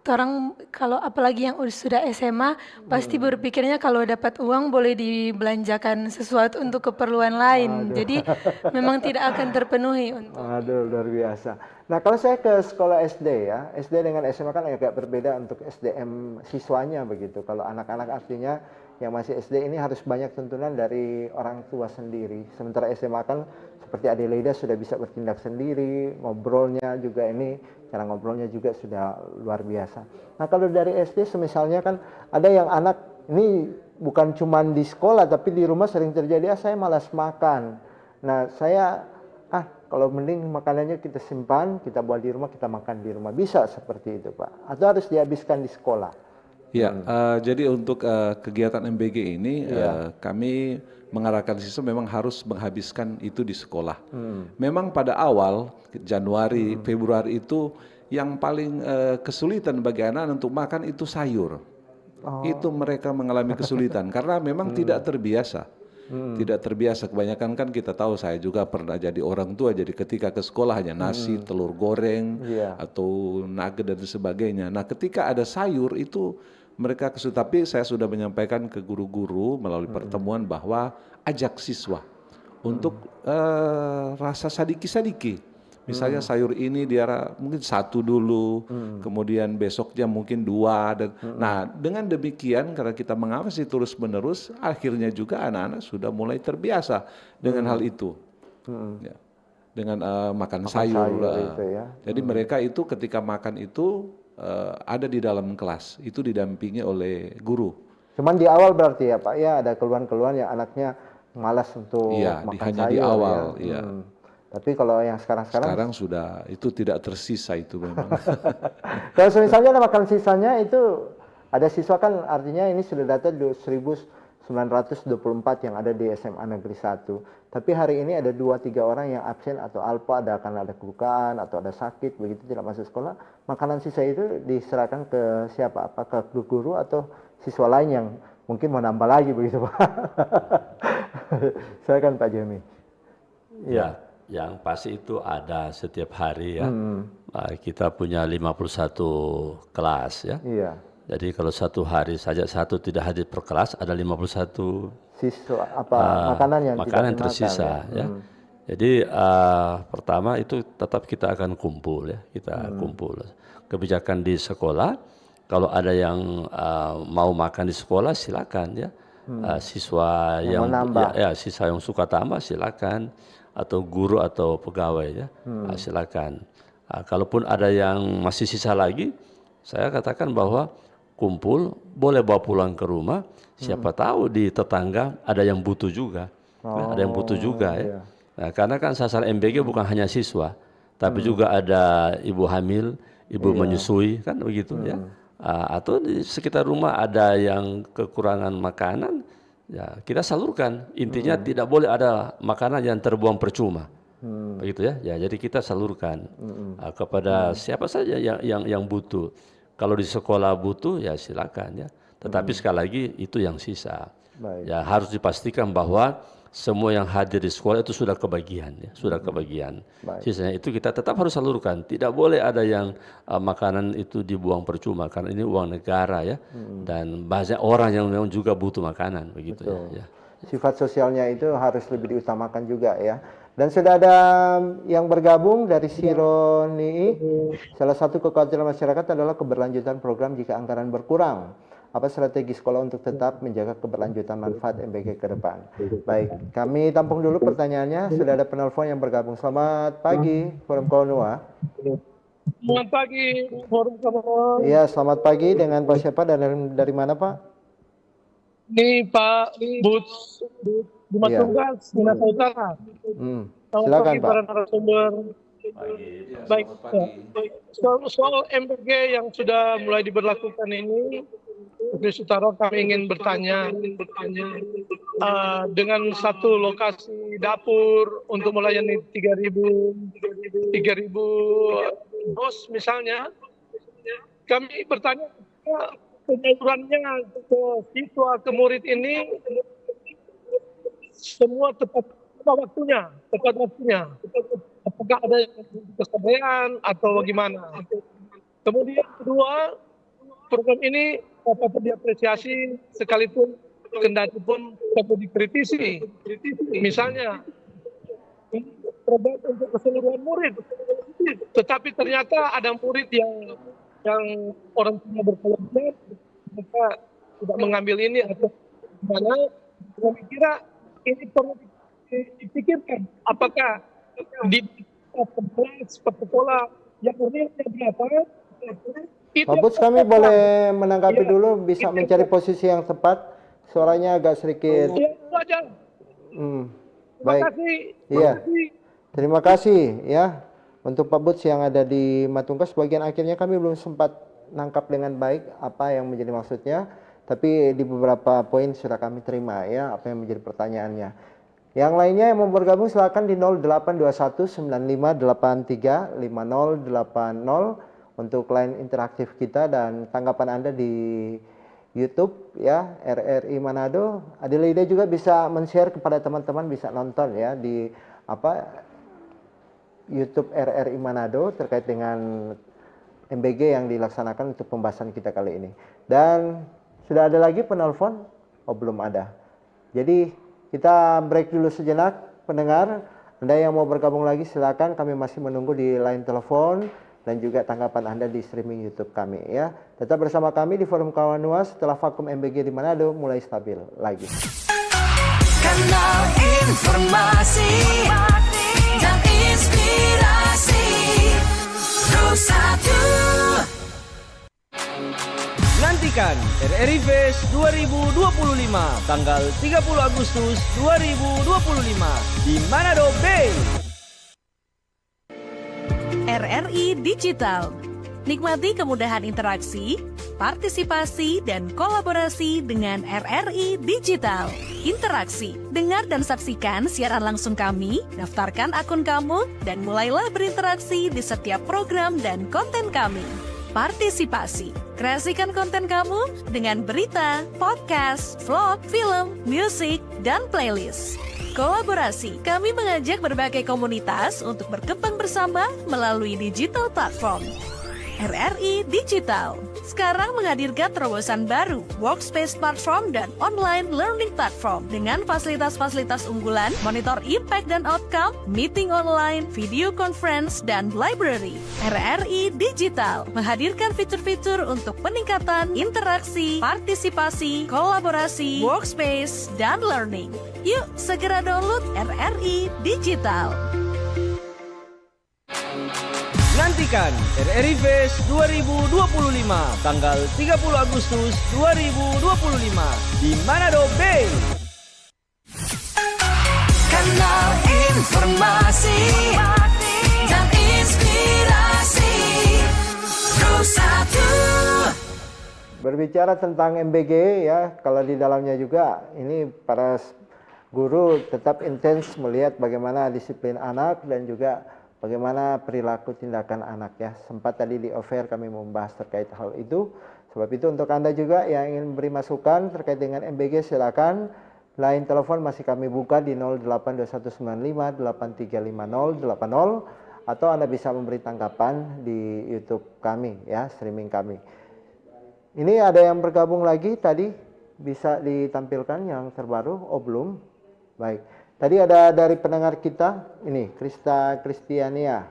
orang kalau apalagi yang sudah SMA pasti berpikirnya kalau dapat uang boleh dibelanjakan sesuatu untuk keperluan lain. Jadi memang tidak akan terpenuhi. Aduh, luar biasa. Nah, kalau saya ke sekolah SD ya, SD dengan SMA kan agak berbeda untuk SDM siswanya begitu. Kalau anak-anak artinya yang masih SD ini harus banyak tuntunan dari orang tua sendiri. Sementara SMA kan seperti Adelaida sudah bisa bertindak sendiri, ngobrolnya juga ini, cara ngobrolnya juga sudah luar biasa. Nah, kalau dari SD semisalnya kan ada yang anak ini bukan cuma di sekolah tapi di rumah sering terjadi, saya malas makan. Nah, saya kalau mending makanannya kita simpan, kita bawa di rumah, kita makan di rumah. Bisa seperti itu Pak? Atau harus dihabiskan di sekolah? Ya, jadi untuk kegiatan MBG ini kami mengarahkan siswa memang harus menghabiskan itu di sekolah. Memang pada awal Januari, Februari itu yang paling kesulitan bagi anak untuk makan itu sayur. Itu mereka mengalami kesulitan karena memang tidak terbiasa. Tidak terbiasa, kebanyakan kan kita tahu, saya juga pernah jadi orang tua, jadi ketika ke sekolah hanya nasi, telur goreng, atau nugget dan sebagainya. Nah, ketika ada sayur itu mereka kesulitan. Tapi saya sudah menyampaikan ke guru-guru melalui pertemuan bahwa ajak siswa untuk rasa sadiki-sadiki. Misalnya sayur ini dia mungkin 1 dulu, kemudian besoknya mungkin 2. Nah, dengan demikian karena kita mengawasi terus-menerus, akhirnya juga anak-anak sudah mulai terbiasa dengan hal itu. Ya. Dengan makan sayur itu ya. Jadi mereka itu ketika makan itu ada di dalam kelas, itu didampingi oleh guru. Cuman di awal berarti ya Pak, ya ada keluhan-keluhan yang anaknya malas untuk makan hanya sayur. Di awal, ya. Tapi kalau yang sekarang sudah itu tidak tersisa itu memang. Kalau misalnya ada makan sisanya itu ada siswa kan artinya ini sudah data 1924 yang ada di SMA Negeri 1. Tapi hari ini ada 2-3 orang yang absen atau alpa, karena ada kelukaan atau ada sakit begitu tidak masuk sekolah. Makanan sisa itu diserahkan ke siapa? Apakah ke guru atau siswa lain yang mungkin mau nambah lagi begitu Pak? Silakan Pak Jemi. Ya. Yang pasti itu ada setiap hari ya. Kita punya 51 kelas ya. Jadi kalau satu hari saja satu tidak hadir per kelas ada 51 siswa makanan yang tersisa ya. Jadi pertama itu tetap kita akan kumpul ya, kita kumpul. Kebijakan di sekolah, kalau ada yang mau makan di sekolah silakan ya. Siswa yang siswa yang suka tambah silakan, atau guru atau pegawai ya, silakan. Kalaupun ada yang masih sisa lagi, saya katakan bahwa kumpul boleh bawa pulang ke rumah. Siapa tahu di tetangga ada yang butuh juga, ada yang butuh juga ya. Nah, karena kan sasaran MBG bukan hanya siswa, tapi juga ada ibu hamil, ibu menyusui, kan begitu ya. Atau di sekitar rumah ada yang kekurangan makanan, ya kita salurkan. Intinya tidak boleh ada makanan yang terbuang percuma, begitu ya. Ya jadi kita salurkan kepada siapa saja yang butuh. Kalau di sekolah butuh, ya silakan ya. Tetapi sekali lagi itu yang sisa. Ya harus dipastikan bahwa semua yang hadir di sekolah itu sudah kebagian ya, sudah kebagian. Sisanya itu kita tetap harus salurkan. Tidak boleh ada yang makanan itu dibuang percuma, karena ini uang negara ya. Dan banyak orang yang memang juga butuh makanan begitu ya. Sifat sosialnya itu harus lebih diutamakan juga ya. Dan sudah ada yang bergabung dari Sironi. Salah satu kekhawatiran masyarakat adalah keberlanjutan program jika anggaran berkurang. Apa strategi sekolah untuk tetap menjaga keberlanjutan manfaat MBG ke depan? Baik, kami tampung dulu pertanyaannya. Sudah ada penelpon yang bergabung. Selamat pagi, Forum Kawanua. Selamat pagi, Forum Kawanua. Iya, selamat pagi. Dengan Pak siapa dan dari mana, Pak? Ini Pak Buts, Dimas Tugas, Minasa Utara. Silakan, pagi, Pak. para narasumber. Baik, soal MBG yang sudah mulai diberlakukan ini, di Utara kami ingin bertanya dengan satu lokasi dapur untuk melayani 3.000 bos misalnya, kami bertanya penyalurannya ke siswa ke murid ini semua tepat waktunya. Apakah ada kesadaran atau bagaimana? Kemudian kedua, program ini dapat diapresiasi sekalipun kendati pun dapat dikritisi. Misalnya program untuk keseluruhan murid, tetapi ternyata ada murid yang orang tua berkeluarga mereka tidak mengambil ini atau mana? Kami kira ini perlu dipikirkan apakah di sekolah yang umumnya berapa. Pak Buts, kami boleh menanggapi dulu, bisa mencari posisi yang tepat. Suaranya agak sedikit. Baik. Iya. Terima kasih ya untuk Pak Buts yang ada di Matungkas. Bagian akhirnya kami belum sempat nangkap dengan baik apa yang menjadi maksudnya, tapi di beberapa poin sudah kami terima ya apa yang menjadi pertanyaannya. Yang lainnya yang mau bergabung silakan di 0821 9583 5080 untuk line interaktif kita dan tanggapan Anda di YouTube ya RRI Manado. Adelaida juga bisa men-share kepada teman-teman, bisa nonton ya di YouTube RRI Manado terkait dengan MBG yang dilaksanakan untuk pembahasan kita kali ini. Dan sudah ada lagi penelpon? Oh, belum ada. Jadi kita break dulu sejenak pendengar. Anda yang mau bergabung lagi silakan, kami masih menunggu di line telepon dan juga tanggapan Anda di streaming YouTube kami ya. Tetap bersama kami di Forum Kawanua setelah vakum MBG di Manado mulai stabil lagi. Kanal informasi dan inspirasi Terus 1. Nantikan RRI Fest 2025 tanggal 30 Agustus 2025 di Manado Bay. RRI Digital. Nikmati kemudahan interaksi, partisipasi, dan kolaborasi dengan RRI Digital. Interaksi, dengar dan saksikan siaran langsung kami, daftarkan akun kamu, dan mulailah berinteraksi di setiap program dan konten kami. Partisipasi, kreasikan konten kamu dengan berita, podcast, vlog, film, musik, dan playlist. Kolaborasi, kami mengajak berbagai komunitas untuk berkembang bersama melalui digital platform. RRI Digital, sekarang menghadirkan terobosan baru, Workspace Platform dan Online Learning Platform dengan fasilitas-fasilitas unggulan, monitor impact dan outcome, meeting online, video conference, dan library. RRI Digital menghadirkan fitur-fitur untuk peningkatan interaksi, partisipasi, kolaborasi, workspace, dan learning. Yuk segera download RRI Digital. Nantikan RRI Fest 2025 tanggal 30 Agustus 2025 di Manado Bay. Kanal informasi dan inspirasi Terus Satu. Berbicara tentang MBG ya, kalau di dalamnya juga ini para guru tetap intens melihat bagaimana disiplin anak dan juga bagaimana perilaku tindakan anak ya. Sempat tadi di offer kami membahas terkait hal itu. Sebab itu untuk Anda juga yang ingin beri masukan terkait dengan MBG silakan. Line telepon masih kami buka di 082195835080 atau Anda bisa memberi tanggapan di YouTube kami ya, streaming kami. Ini ada yang bergabung lagi tadi, bisa ditampilkan yang terbaru? Oh belum? Baik. Tadi ada dari pendengar kita, ini Krista Kristiania.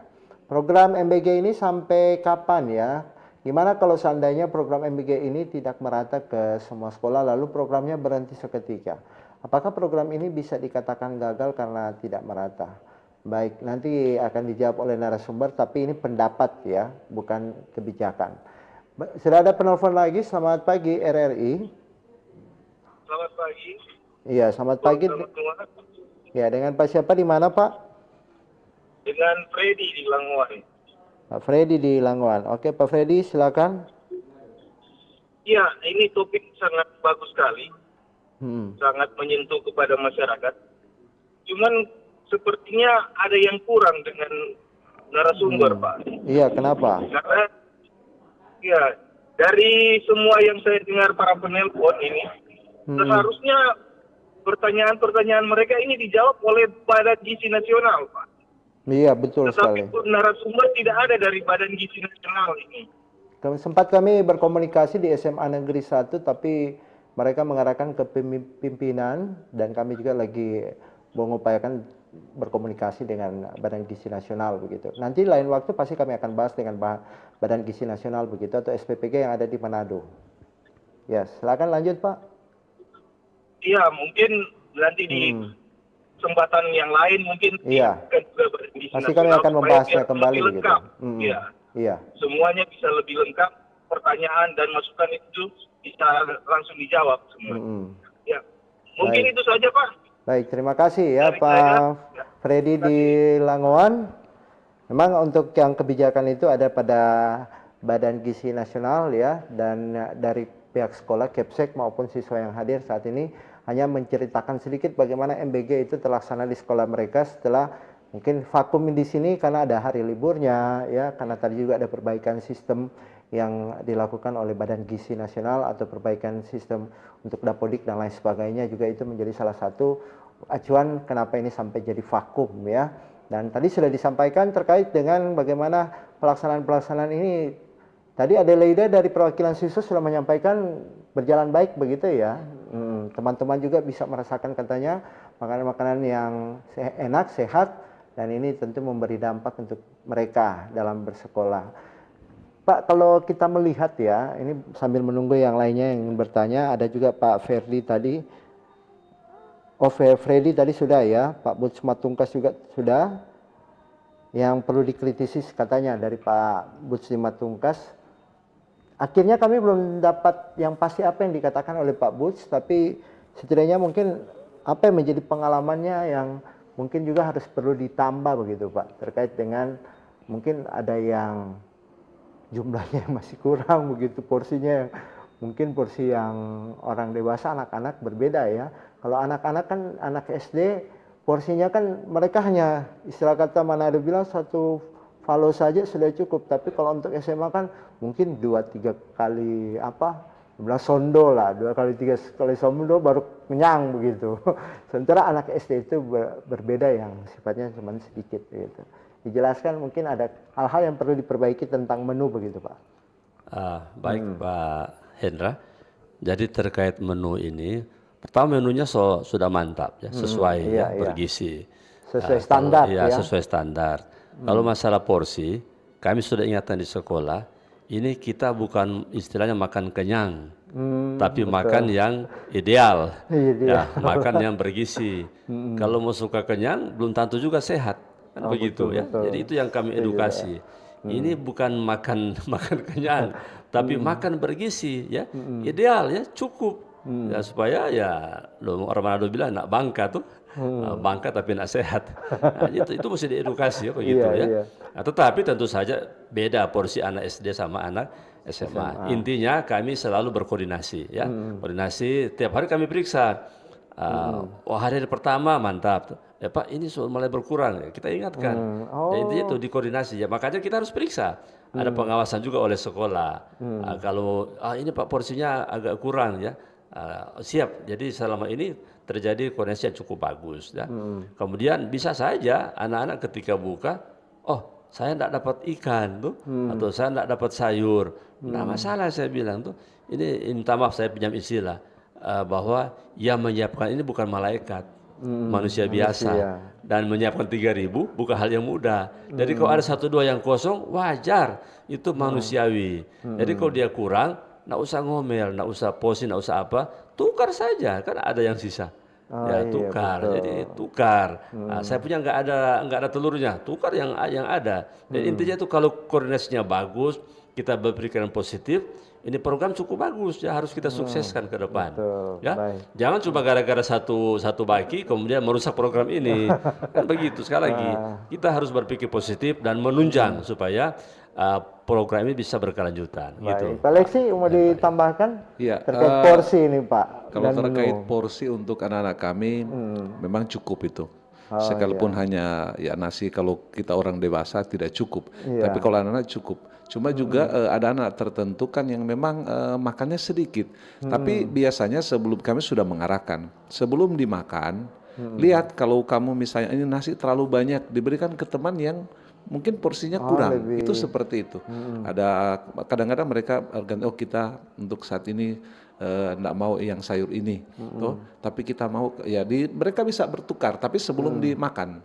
Program MBG ini sampai kapan ya? Gimana kalau seandainya program MBG ini tidak merata ke semua sekolah lalu programnya berhenti seketika? Apakah program ini bisa dikatakan gagal karena tidak merata? Baik, nanti akan dijawab oleh narasumber, tapi ini pendapat ya, bukan kebijakan. Sudah ada penelpon lagi, selamat pagi RRI. Selamat pagi. Iya, selamat pagi. Ya, dengan Pak siapa di mana Pak? Dengan Freddy di Langwan. Pak Freddy di Langwan. Oke Pak Freddy silakan. Iya, ini topik sangat bagus sekali. Sangat menyentuh kepada masyarakat. Cuman sepertinya ada yang kurang dengan narasumber Pak. Iya, kenapa? Karena ya dari semua yang saya dengar para penelpon ini, seharusnya pertanyaan-pertanyaan mereka ini dijawab oleh Badan Gizi Nasional, Pak. Iya, betul sekali. Tetapi narasumber tidak ada dari Badan Gizi Nasional ini. Sempat kami berkomunikasi di SMA Negeri 1, tapi mereka mengarahkan ke pimpinan dan kami juga lagi mengupayakan berkomunikasi dengan Badan Gizi Nasional begitu. Nanti lain waktu pasti kami akan bahas dengan Badan Gizi Nasional begitu atau SPPG yang ada di Manado. Ya, silakan lanjut Pak. Iya, mungkin nanti di kesempatan yang lain mungkin iya. Pasti kami akan membahasnya kembali begitu. Iya. Iya. Semuanya bisa lebih lengkap, pertanyaan dan masukan itu bisa langsung dijawab semua. Ya. Mungkin Baik. itu saja, Pak. Baik, terima kasih ya Pak Freddy di Langwan. Memang untuk yang kebijakan itu ada pada Badan Gizi Nasional ya, dan dari pihak sekolah, Kepsek maupun siswa yang hadir saat ini hanya menceritakan sedikit bagaimana MBG itu terlaksana di sekolah mereka setelah mungkin vakum di sini karena ada hari liburnya ya, karena tadi juga ada perbaikan sistem yang dilakukan oleh Badan Gizi Nasional atau perbaikan sistem untuk dapodik dan lain sebagainya, juga itu menjadi salah satu acuan kenapa ini sampai jadi vakum ya. Dan tadi sudah disampaikan terkait dengan bagaimana pelaksanaan ini. Tadi Adelaida dari perwakilan siswa sudah menyampaikan berjalan baik begitu ya. Teman-teman juga bisa merasakan katanya makanan-makanan yang enak, sehat, dan ini tentu memberi dampak untuk mereka dalam bersekolah. Pak, kalau kita melihat ya, ini sambil menunggu yang lainnya yang bertanya, ada juga Pak Ferdi tadi. Oh, Freddy tadi sudah ya, Pak Bud Simatungkas juga sudah. Yang perlu dikritisi katanya dari Pak Bud Simatungkas. Akhirnya kami belum dapat yang pasti apa yang dikatakan oleh Pak Bud, tapi setidaknya mungkin apa yang menjadi pengalamannya yang mungkin juga harus perlu ditambah begitu Pak, terkait dengan mungkin ada yang jumlahnya masih kurang begitu, porsinya mungkin porsi yang orang dewasa, anak-anak berbeda ya. Kalau anak-anak kan anak SD porsinya kan mereka hanya istilah kata Manado bilang satu falo saja sudah cukup, tapi kalau untuk SMA kan mungkin 2-3 kali bilang sondo lah, 2 kali 3 kali sondo baru kenyang begitu. Sementara anak SD itu berbeda yang sifatnya cuma sedikit gitu. Dijelaskan mungkin ada hal-hal yang perlu diperbaiki tentang menu begitu Pak. Baik Pak Hendra. Jadi terkait menu ini, pertama menunya sudah mantap ya, sesuai ya, bergizi. Sesuai standar ya. Sesuai standar. Kalau masalah porsi, kami sudah ingatkan di sekolah, ini kita bukan istilahnya makan kenyang, tapi makan yang ideal, ya, makan yang bergizi. Kalau mau suka kenyang, belum tentu juga sehat, kan begitu ya. Jadi itu yang kami edukasi. Ini bukan makan kenyang, tapi makan bergizi, ya, ideal, ya, cukup, ya, supaya ya, orang Manado bilang nak bangka tuh. Bangka tapi nak sehat. Nah, itu mesti diedukasi ya begitu ya. Nah, tetapi tentu saja beda porsi anak SD sama anak SMA. Intinya kami selalu berkoordinasi ya. Koordinasi tiap hari kami periksa. Hari pertama mantap. Ya Pak, ini mulai berkurang. Ya, kita ingatkan. Ya, intinya itu dikoordinasi ya. Makanya kita harus periksa. Ada pengawasan juga oleh sekolah. Kalau ini Pak porsinya agak kurang ya. Siap. Jadi selama ini terjadi koordinasi yang cukup bagus ya. Kemudian bisa saja anak-anak ketika buka, oh saya tidak dapat ikan tuh, atau saya tidak dapat sayur. Nah masalah saya bilang tuh, ini minta maaf saya pinjam istilah, bahwa yang menyiapkan ini bukan malaikat, manusia biasa. Dan menyiapkan 3.000 bukan hal yang mudah. Jadi kalau ada 1-2 yang kosong, wajar, itu manusiawi. Jadi kalau dia kurang, nggak usah ngomel, nggak usah posting, nggak usah apa, tukar saja, kan ada yang sisa. Tukar, jadi tukar. Nah, saya punya nggak ada telurnya, tukar yang ada. Dan intinya itu kalau koordinasinya bagus, kita berpikiran positif, ini program cukup bagus ya, harus kita sukseskan ke depan. Ya, jangan cuma gara-gara satu baki kemudian merusak program ini. Kan begitu. Sekali lagi, kita harus berpikir positif dan menunjang supaya program ini bisa berkelanjutan. Gitu. Pak Lexi mau ditambahkan terkait porsi ini Pak. Kalau terkait porsi untuk anak-anak kami memang cukup itu. Sekalipun hanya ya nasi kalau kita orang dewasa tidak cukup. Tapi kalau anak-anak cukup. Cuma juga ada anak tertentu kan yang memang makannya sedikit. Tapi biasanya sebelum kami sudah mengarahkan. Sebelum dimakan, lihat kalau kamu misalnya ini nasi terlalu banyak, diberikan ke teman yang mungkin porsinya kurang, itu seperti itu. Ada kadang-kadang mereka kita untuk saat ini enggak mau yang sayur ini, tapi kita mau ya mereka bisa bertukar, tapi sebelum dimakan.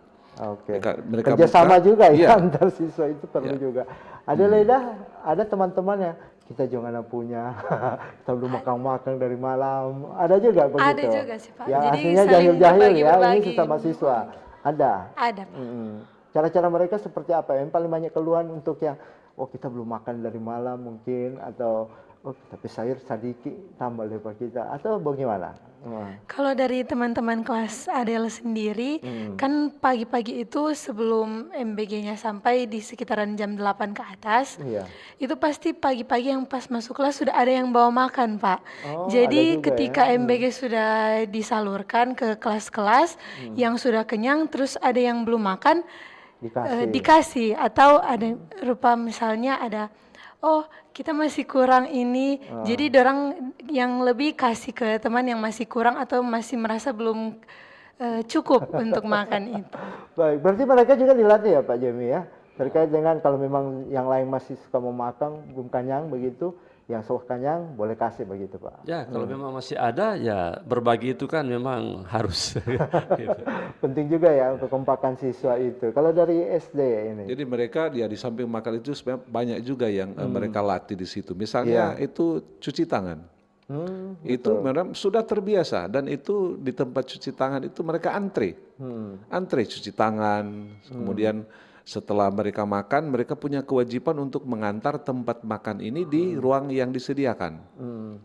Mereka kerjasama juga ya antar siswa itu perlu juga. Ada Leda, ada teman-temannya kita jangan punya, kita belum makan dari malam. Ada juga begitu. Ada juga sih Pak. Ya jadi aslinya jahil-jahil ya, ini sesama siswa. Ada. Ada Pak. Cara-cara mereka seperti apa? Yang paling banyak keluhan untuk yang, kita belum makan dari malam mungkin, atau tapi sayur sedikit tambah lebar kita, atau bagaimana? Kalau dari teman-teman kelas Adel sendiri, kan pagi-pagi itu sebelum MBG-nya sampai di sekitaran jam 8 ke atas, itu pasti pagi-pagi yang pas masuk kelas sudah ada yang bawa makan Pak. Jadi ketika MBG sudah disalurkan ke kelas-kelas yang sudah kenyang, terus ada yang belum makan, dikasih atau ada rupa misalnya ada kita masih kurang ini, jadi dorang yang lebih kasih ke teman yang masih kurang atau masih merasa belum cukup untuk makan itu. Baik, berarti mereka juga dilatih ya Pak Jemi ya, terkait dengan kalau memang yang lain masih suka mau makan belum kenyang begitu, yang suka kenyang boleh kasih begitu Pak. Ya kalau memang masih ada ya berbagi itu kan memang harus. Gitu. Penting juga ya untuk kekompakan siswa itu. Kalau dari SD ini. Jadi mereka di samping makan itu sebenarnya banyak juga yang mereka latih di situ. Misalnya itu cuci tangan. Itu memang sudah terbiasa dan itu di tempat cuci tangan itu mereka antre cuci tangan, kemudian setelah mereka makan, mereka punya kewajiban untuk mengantar tempat makan ini di ruang yang disediakan.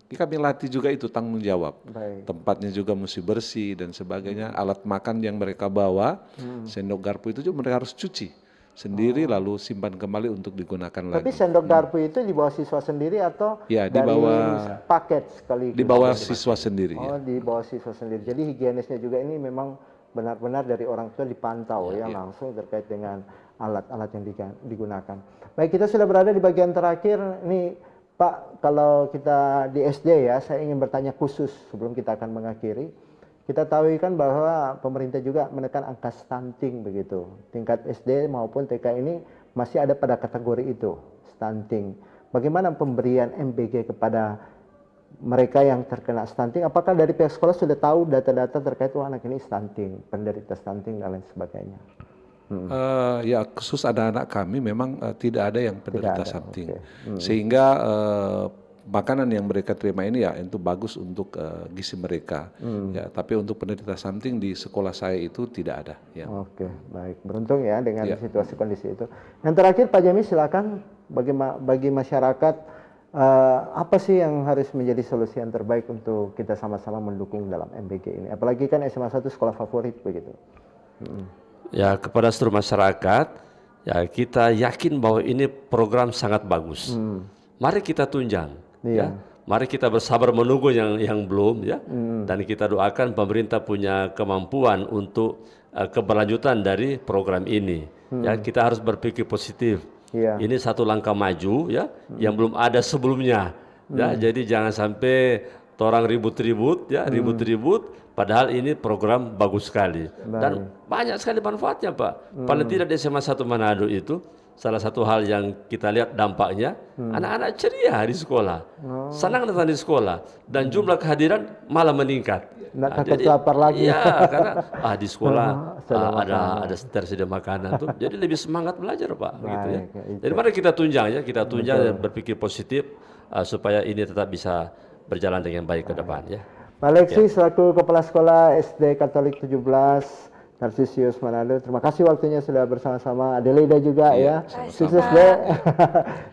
Kami latih juga itu tanggung jawab. Tempatnya juga mesti bersih dan sebagainya. Alat makan yang mereka bawa, sendok garpu itu juga mereka harus cuci sendiri lalu simpan kembali untuk digunakan lagi. Tapi sendok garpu itu dibawa siswa sendiri atau dari paket sekali? Dibawa siswa sendiri. Dibawa siswa sendiri. Jadi higienisnya juga ini memang benar-benar dari orang tua dipantau langsung terkait dengan alat-alat yang digunakan. Baik, kita sudah berada di bagian terakhir. Ini Pak, kalau kita di SD ya, saya ingin bertanya khusus sebelum kita akan mengakhiri. Kita tahu kan bahwa pemerintah juga menekan angka stunting begitu. Tingkat SD maupun TK ini masih ada pada kategori itu, stunting. bagaimana pemberian MBG kepada mereka yang terkena stunting? Apakah dari pihak sekolah sudah tahu data-data terkait anak ini stunting, penderita stunting dan lain sebagainya? Ya khusus anak-anak kami memang tidak ada yang penderita stunting, sehingga makanan yang mereka terima ini ya itu bagus untuk gizi mereka. Ya, tapi untuk penderita stunting di sekolah saya itu tidak ada. Ya. Oke, baik. Beruntung ya dengan situasi kondisi itu. Yang terakhir Pak Jami, silakan bagi masyarakat apa sih yang harus menjadi solusi yang terbaik untuk kita sama-sama mendukung dalam MBG ini? Apalagi kan SMA 1 sekolah favorit begitu. Ya, kepada seluruh masyarakat, ya kita yakin bahwa ini program sangat bagus. Mari kita tunjang. Ya, mari kita bersabar menunggu yang belum ya, dan kita doakan pemerintah punya kemampuan untuk keberlanjutan dari program ini. Ya, kita harus berpikir positif. Ini satu langkah maju ya, yang belum ada sebelumnya. Ya, jadi jangan sampai orang ribut-ribut ya, ribut-ribut. Padahal ini program bagus sekali dan banyak sekali manfaatnya Pak. Paling tidak di SMA 1 Manado itu salah satu hal yang kita lihat dampaknya, anak-anak ceria di sekolah, senang datang di sekolah, dan jumlah kehadiran malah meningkat. Takut lapar lagi. Iya, karena di sekolah ada tersedia makanan tuh, jadi lebih semangat belajar Pak. Gitu ya. Jadi mari kita tunjang ya, dan berpikir positif supaya ini tetap bisa berjalan dengan baik ke depan ya. Pak Lexi selaku Kepala Sekolah SD Katolik 17 Tarsisius Manado, terima kasih waktunya sudah bersama-sama. Adelaida juga ya, sukses deh.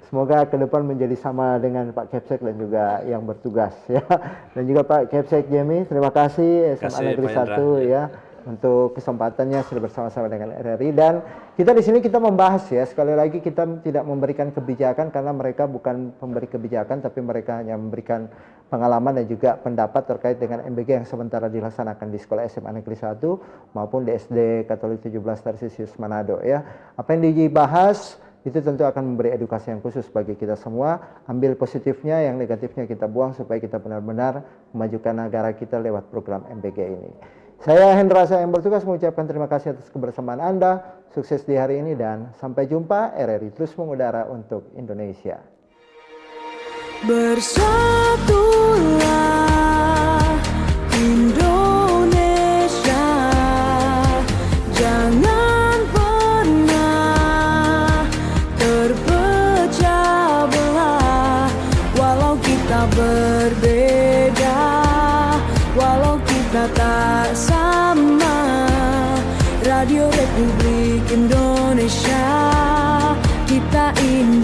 Semoga ke depan menjadi sama dengan Pak Kepsek dan juga yang bertugas ya. Dan juga Pak Kepsek Jemi, terima kasih SMA Negeri 1 ya untuk kesempatannya sudah bersama-sama dengan RRI. Dan kita di sini kita membahas ya, sekali lagi kita tidak memberikan kebijakan karena mereka bukan pemberi kebijakan, tapi mereka hanya memberikan pengalaman dan juga pendapat terkait dengan MBG yang sementara dilaksanakan di sekolah SMA Negeri 1 maupun di SD Katolik 17 Tarsisius Manado ya. Apa yang dibahas itu tentu akan memberi edukasi yang khusus bagi kita semua. Ambil positifnya, yang negatifnya kita buang supaya kita benar-benar memajukan negara kita lewat program MBG ini. Saya Hendra yang bertugas mengucapkan terima kasih atas kebersamaan Anda. Sukses di hari ini dan sampai jumpa. RRI terus mengudara untuk Indonesia. Bersatulah Indonesia, jangan pernah terpecah belah. Walau kita berbeda, walau kita tak sama, Radio Republik Indonesia, kita ini